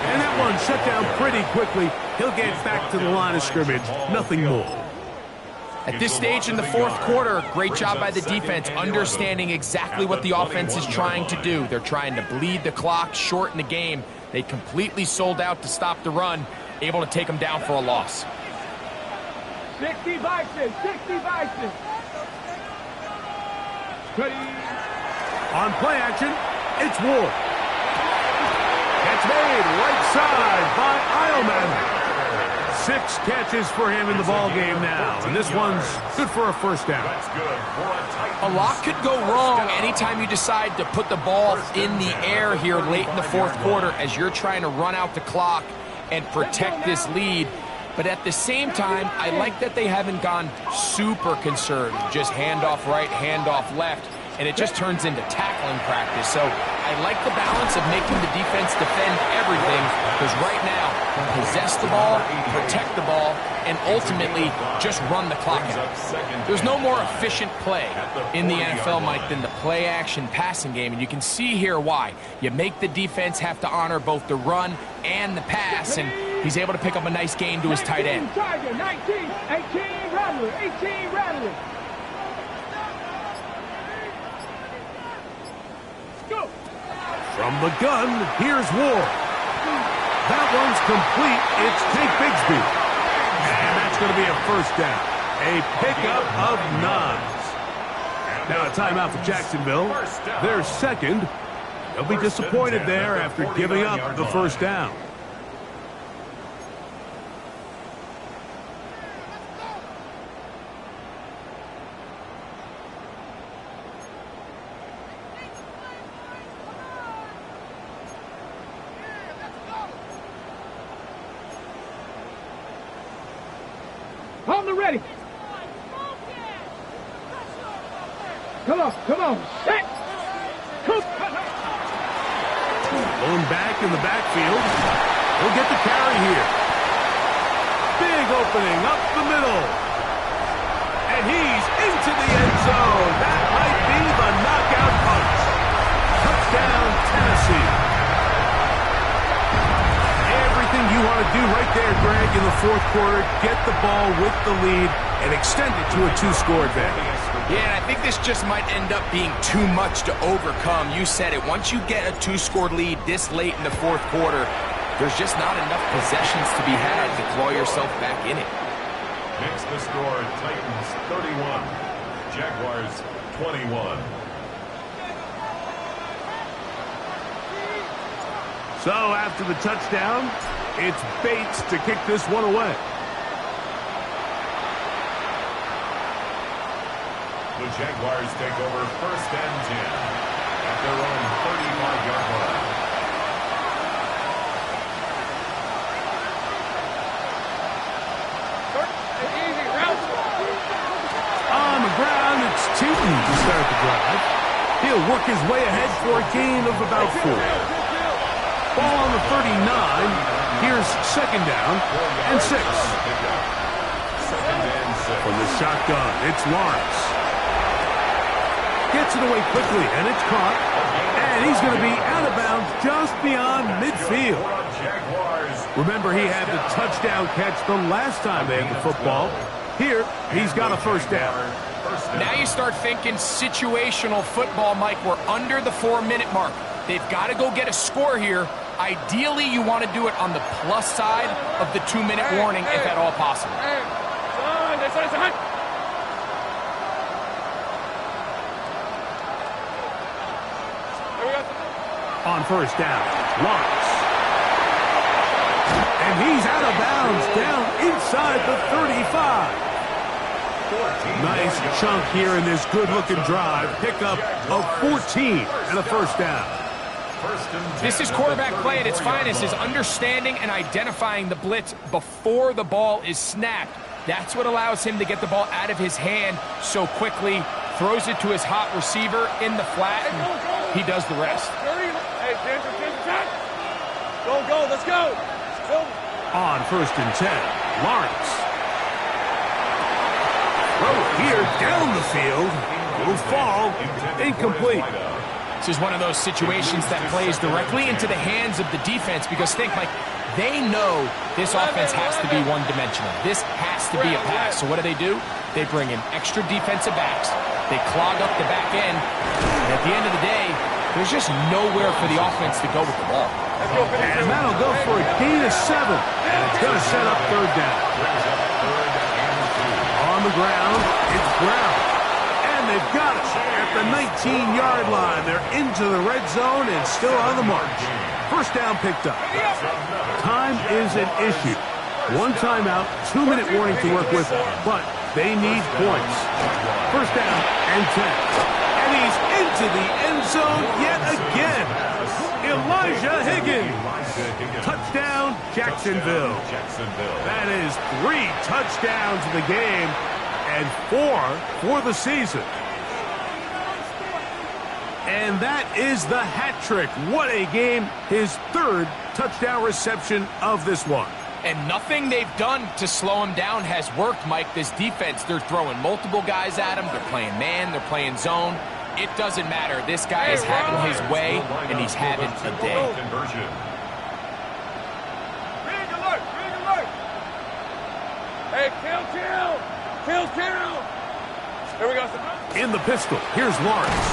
And that one shut down pretty quickly. He'll get back to the line of scrimmage. Nothing more. At this stage in the 4th quarter, great job by the defense understanding exactly what the offense is trying to do. They're trying to bleed the clock, shorten the game. They completely sold out to stop the run, able to take them down for a loss. 60 Bison, 60 Bison. Ready? On play action, it's Ward. Catch made right side by Eilman. 6 catches for him in the ball game now, and this one's good for a 1st down. A lot could go wrong anytime you decide to put the ball in the air here late in the 4th quarter as you're trying to run out the clock and protect this lead. But at the same time, I like that they haven't gone super conservative, just handoff right, handoff left, and it just turns into tackling practice. So I like the balance of making the defense defend everything, because right now, possess the ball, protect the ball, and ultimately just run the clock out. There's no more efficient play in the NFL, Mike, than the play-action passing game, and you can see here why. You make the defense have to honor both the run and the pass, and he's able to pick up a nice gain to his tight end. 19, 18, Rattler, 18, Rattler. Go. From the gun, here's Ward. That one's complete. It's Jake Bigsby. And that's going to be a 1st down. A pickup of 9. Now a timeout for Jacksonville. Their 2nd. They'll be disappointed there after giving up the 1st down. On the ready. Come on, set. Going back in the backfield. He'll get the carry here. Big opening up the middle. And he's into the end zone. That might be the knockout punch. Touchdown, Tennessee. Everything you want to do right there, Greg, in the 4th quarter, get the ball with the lead and extend it to a 2-score advantage. Yeah, and I think this just might end up being too much to overcome. You said it. Once you get a 2-score lead this late in the 4th quarter, there's just not enough possessions to be had to claw yourself back in it. Makes the score Titans 31, Jaguars 21. So after the touchdown, it's Bates to kick this one away. The Jaguars take over 1st and 10 at their own 35-yard line. On the ground, it's Titans to start the drive. He'll work his way ahead for a gain of about 4. Ball on the 39. Here's 2nd down and 6. From the shotgun, it's Lawrence. Gets it away quickly, and it's caught. And he's going to be out of bounds just beyond midfield. Remember, he had the touchdown catch the last time they had the football. Here, he's got a 1st down. Now you start thinking situational football, Mike. We're under the 4-minute mark. They've got to go get a score here. Ideally, you want to do it on the plus side of the 2-minute warning, if at all possible. On first down, Lawrence. And he's out of bounds, down inside the 35. Nice chunk here in this good-looking drive. Pickup of 14 and a first down. This is quarterback play at its finest, is understanding and identifying the blitz before the ball is snapped. That's what allows him to get the ball out of his hand so quickly, throws it to his hot receiver in the flat, and he does the rest. Hey, go, let's go. On first and 10, Lawrence. Throw here down the field. Will fall. Incomplete. This is one of those situations that plays directly into the hands of the defense because think, Mike, they know this offense has to be one-dimensional. This has to be a pass. So what do? They bring in extra defensive backs. They clog up the back end. And at the end of the day, there's just nowhere for the offense to go with the ball. And that'll go for a gain of 7. And it's going to set up third down. On the ground, it's Brown. And they've got it at the 19-yard line. They're into the red zone and still on the march. First down picked up. Time is an issue. 1 timeout, 2-minute warning to work with, but they need points. First down and 10. And he's into the end zone yet again. Elijah Higgins. Touchdown, Jacksonville. That is 3 touchdowns in the game and 4 for the season. And that is the hat trick. What a game. His 3rd touchdown reception of this one. And nothing they've done to slow him down has worked, Mike. This defense, they're throwing multiple guys at him. They're playing man. They're playing zone. It doesn't matter. This guy is having his way, and he's having a day. Hey, kill. Here we go. In the pistol, here's Lawrence.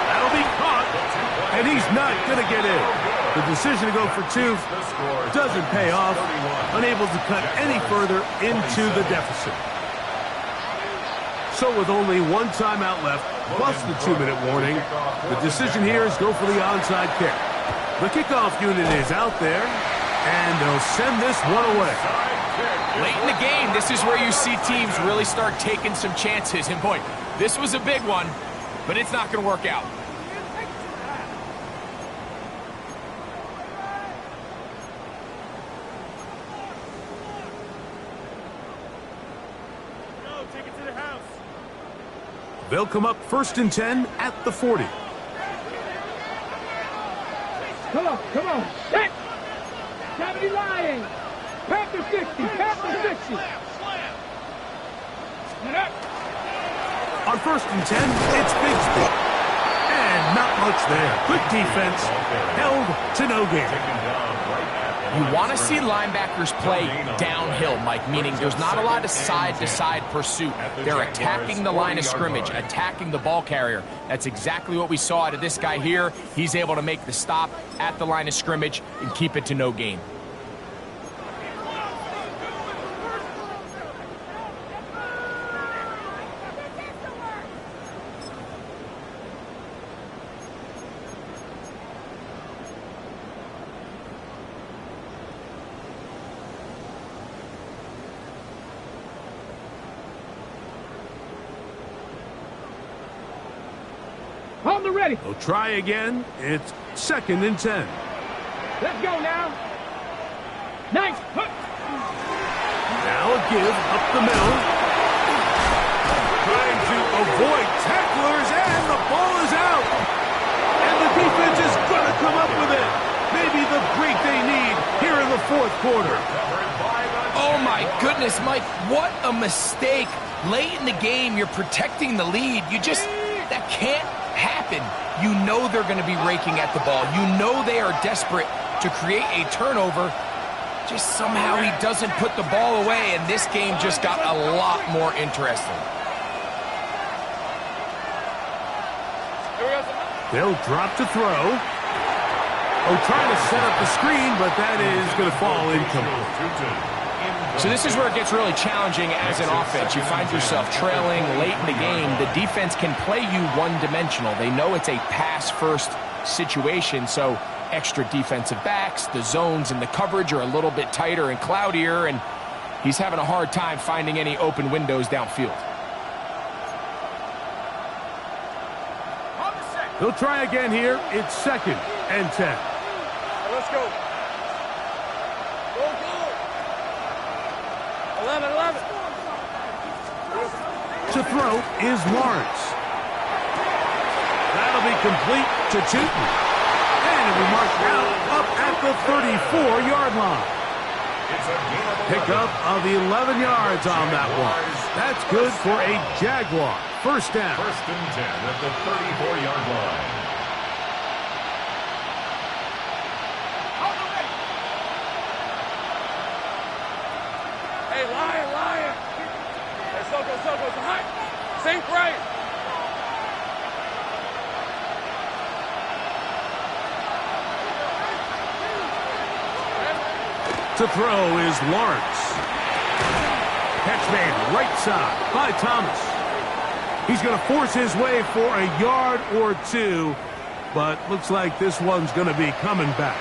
That'll be caught, and he's not going to get in. The decision to go for 2 doesn't pay off, unable to cut any further into the deficit. So with only 1 timeout left, plus the 2-minute warning, the decision here is go for the onside kick. The kickoff unit is out there, and they'll send this one away. Late in the game, this is where you see teams really start taking some chances. And boy, this was a big one, but it's not going to work out. They'll come up first and 10 at the 40. Come on. Set. 70 Lions. Panther 60. On first and 10, it's Bigsby. And not much there. Good defense. Held to no gain. You want to see linebackers play downhill, Mike, meaning there's not a lot of side-to-side pursuit. They're attacking the line of scrimmage, attacking the ball carrier. That's exactly what we saw out of this guy here. He's able to make the stop at the line of scrimmage and keep it to no gain. Hold the ready. They'll try again. It's second and 10. Let's go now. Nice. Now a give up the middle. Trying to avoid tacklers, and the ball is out. And the defense is going to come up with it. Maybe the break they need here in the 4th quarter. Oh, my goodness, Mike. What a mistake. Late in the game, you're protecting the lead. That can't happen. You know they're going to be raking at the ball. You know they are desperate to create a turnover. Just somehow he doesn't put the ball away, and this game just got a lot more interesting. They'll drop to throw. Trying to set up the screen, but that is going to fall incomplete. So this is where it gets really challenging as an offense. You find yourself trailing late in the game. The defense can play you one-dimensional. They know it's a pass-first situation, so extra defensive backs, the zones and the coverage are a little bit tighter and cloudier, and he's having a hard time finding any open windows downfield. He'll try again here. It's 2nd and 10. Let's go. Go, go. 11. To throw is Lawrence. That'll be complete to Tootin. And it'll be marked out up at the 34-yard line. Pickup of 11 yards on that one. That's good for a Jaguar. First down. 1st and 10 at the 34-yard line. Hey, Lion. Hey, Soko, high. Sink right. To throw is Lawrence. Catch made right side by Thomas. He's going to force his way for a yard or two, but looks like this one's going to be coming back.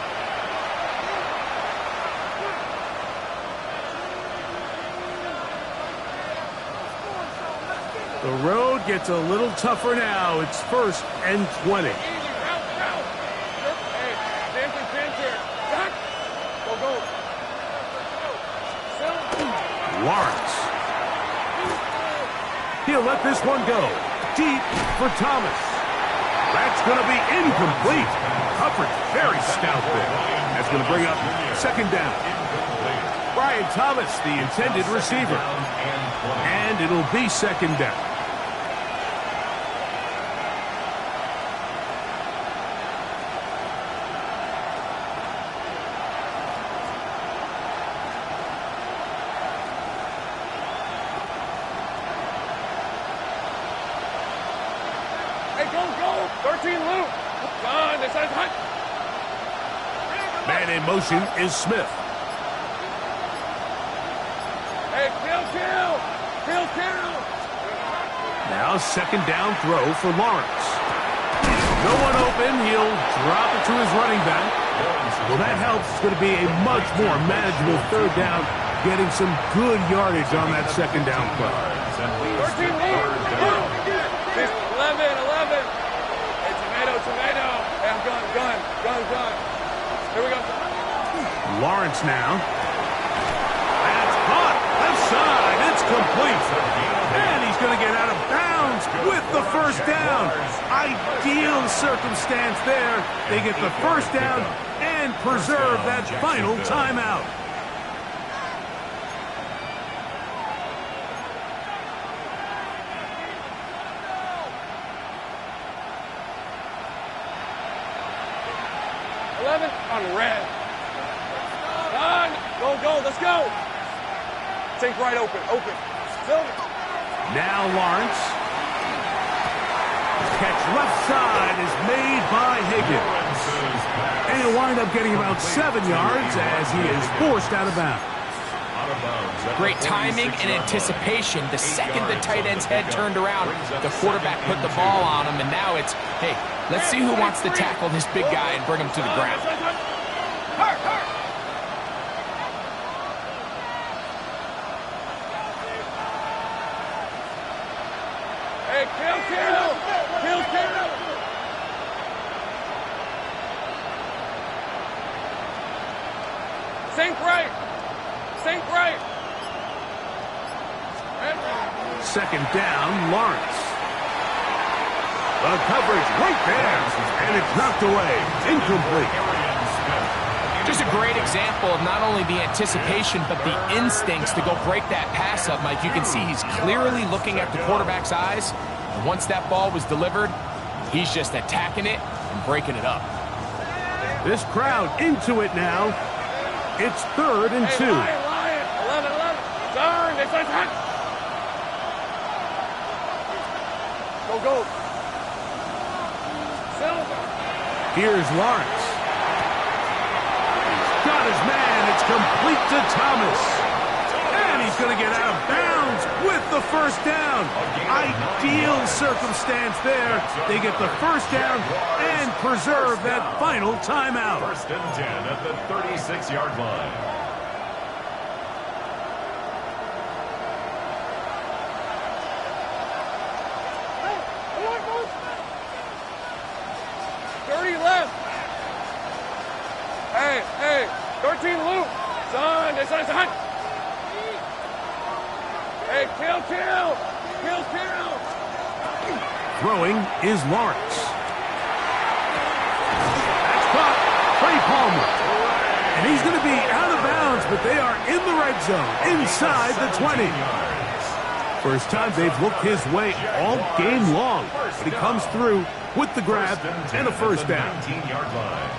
The road gets a little tougher now. It's 1st and 20. Easy, route. Hey, James here. Back. Go. Lawrence. He'll let this one go. Deep for Thomas. That's going to be incomplete. Coverage very stout there. That's going to bring up 2nd down. Brian Thomas, the intended receiver. And it'll be 2nd down. Go. 13 Luke. Gone. This side's hot. Man in motion is Smith. Hey, kill. Now 2nd down throw for Lawrence. No one open. He'll drop it to his running back. Well, that helps. It's going to be a much more manageable 3rd down, getting some good yardage on that 2nd down play. 13 Luke. 11. Hey, tomato. Hey, I'm gun. Here we go. Lawrence now. That's caught. Left side. It's complete. And he's going to get out of bounds with the 1st down. Ideal circumstance there. They get the 1st down and preserve that final timeout. On red. Done. Go. Let's go. Sink right open. Silver. Now Lawrence. Catch left side is made by Higgins. And he'll wind up getting about 7 yards as he is forced out of bounds. Great timing and anticipation. The second the tight end's head turned around, the quarterback put the ball on him, and now it's, hey, let's see who wants to tackle this big guy and bring him to the ground. Hey, kill. Sink right. 2nd down, Lawrence. The coverage right there, and it's knocked away. Incomplete. Just a great example of not only the anticipation, but the instincts to go break that pass up, Mike. You can see he's clearly looking at the quarterback's eyes. And once that ball was delivered, he's just attacking it and breaking it up. This crowd into it now. It's 3rd and 2. Lion. 11. Darn, this is hot. Go. Silver. Here's Lawrence. He's got his man. It's complete to Thomas. And he he's going to get out of bounds with the first down. Ideal circumstance there. They get the first down and preserve that final timeout. First and 10 at the 36-yard line. Hey, 13 loop. Son. Hey, kill. Throwing is Lawrence. That's caught. Trey Palmer. And he's going to be out of bounds, but they are in the red zone, inside the 20. First time they've looked his way all game long. But he comes through with the grab and a first down. 19-yard line.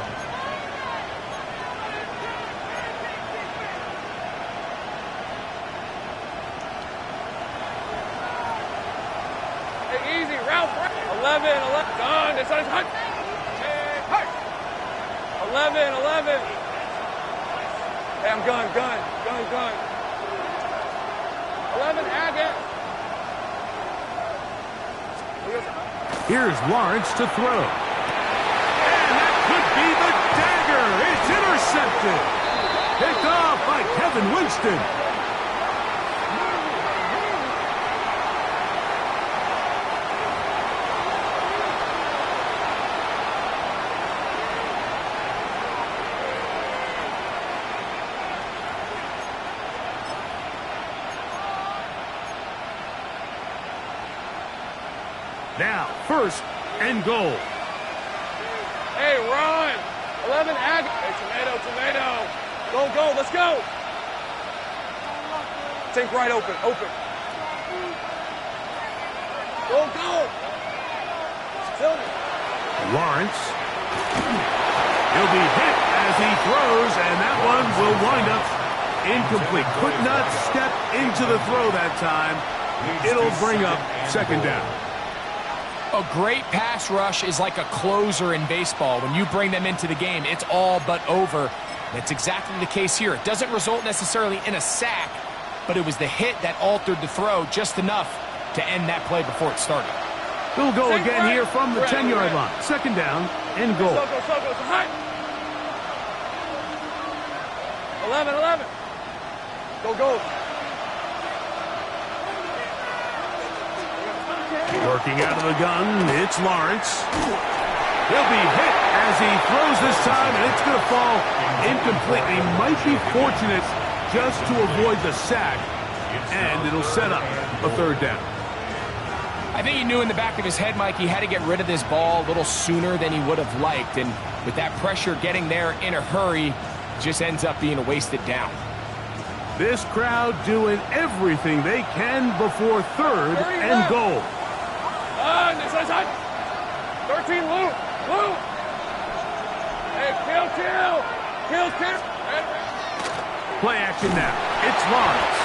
Hey, easy, route. 11. Done. It's on his hunt. 11. Hey, I'm gun. 11, Agate. Here's Lawrence to throw. And that could be the dagger. It's intercepted. Picked off by Kevin Winston. Now, first and goal. Hey, run. 11, Agate. Hey, tomato. Go, let's go. Think right, open. Go. Lawrence. He'll be hit as he throws, and that one will wind up incomplete. Could not step into the throw that time. It'll bring up second down. A great pass rush is like a closer in baseball. When you bring them into the game, it's all but over. That's exactly the case here. It doesn't result necessarily in a sack, but it was the hit that altered the throw just enough to end that play before it started. He'll go again here from the 10-yard line. Second down and goal. Go. 11. Go. Working out of the gun, it's Lawrence. He'll be hit as he throws this time, and it's going to fall incomplete. He might be fortunate just to avoid the sack, and it'll set up a third down. I think he knew in the back of his head, Mike, he had to get rid of this ball a little sooner than he would have liked, and with that pressure getting there in a hurry, it just ends up being a wasted down. This crowd doing everything they can before third and goal. 13 loop. Hey, kill. Play action now. It's Lawrence.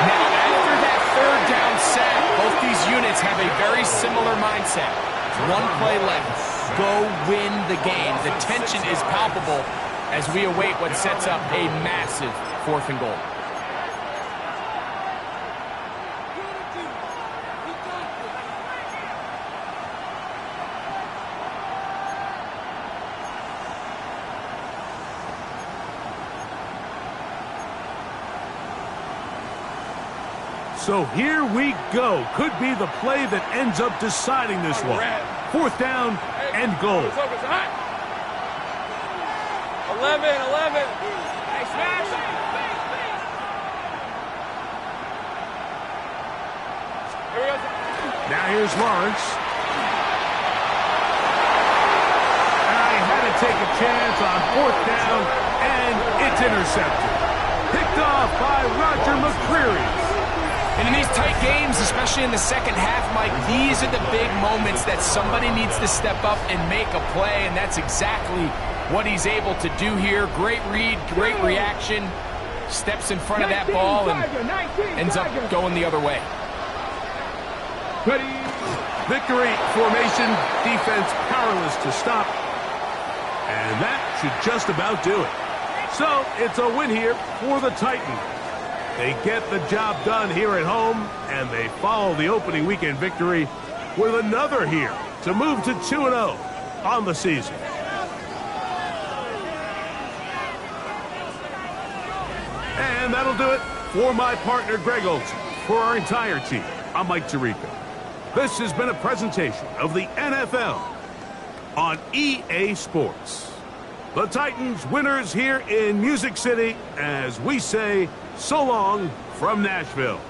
Now, after that third down sack, both these units have a very similar mindset. One play left. Go win the game. The tension is palpable as we await what sets up a massive fourth and goal. So here we go. Could be the play that ends up deciding this one. Fourth down and goal. 11. Hey, smash. Here we go. Now here's Lawrence. I had to take a chance on fourth down, and it's intercepted. Picked off by Roger McCreary. And in these tight games, especially in the second half, Mike, these are the big moments that somebody needs to step up and make a play, and that's exactly what he's able to do here. Great read, great reaction, steps in front of that ball and ends up going the other way. Victory formation, defense powerless to stop, and that should just about do it. So it's a win here for the Titans. They get the job done here at home, and they follow the opening weekend victory with another here to move to 2-0 on the season. And that'll do it for my partner, Greg Olson. For our entire team, I'm Mike Tirico. This has been a presentation of the NFL on EA Sports. The Titans winners here in Music City as we say so long from Nashville.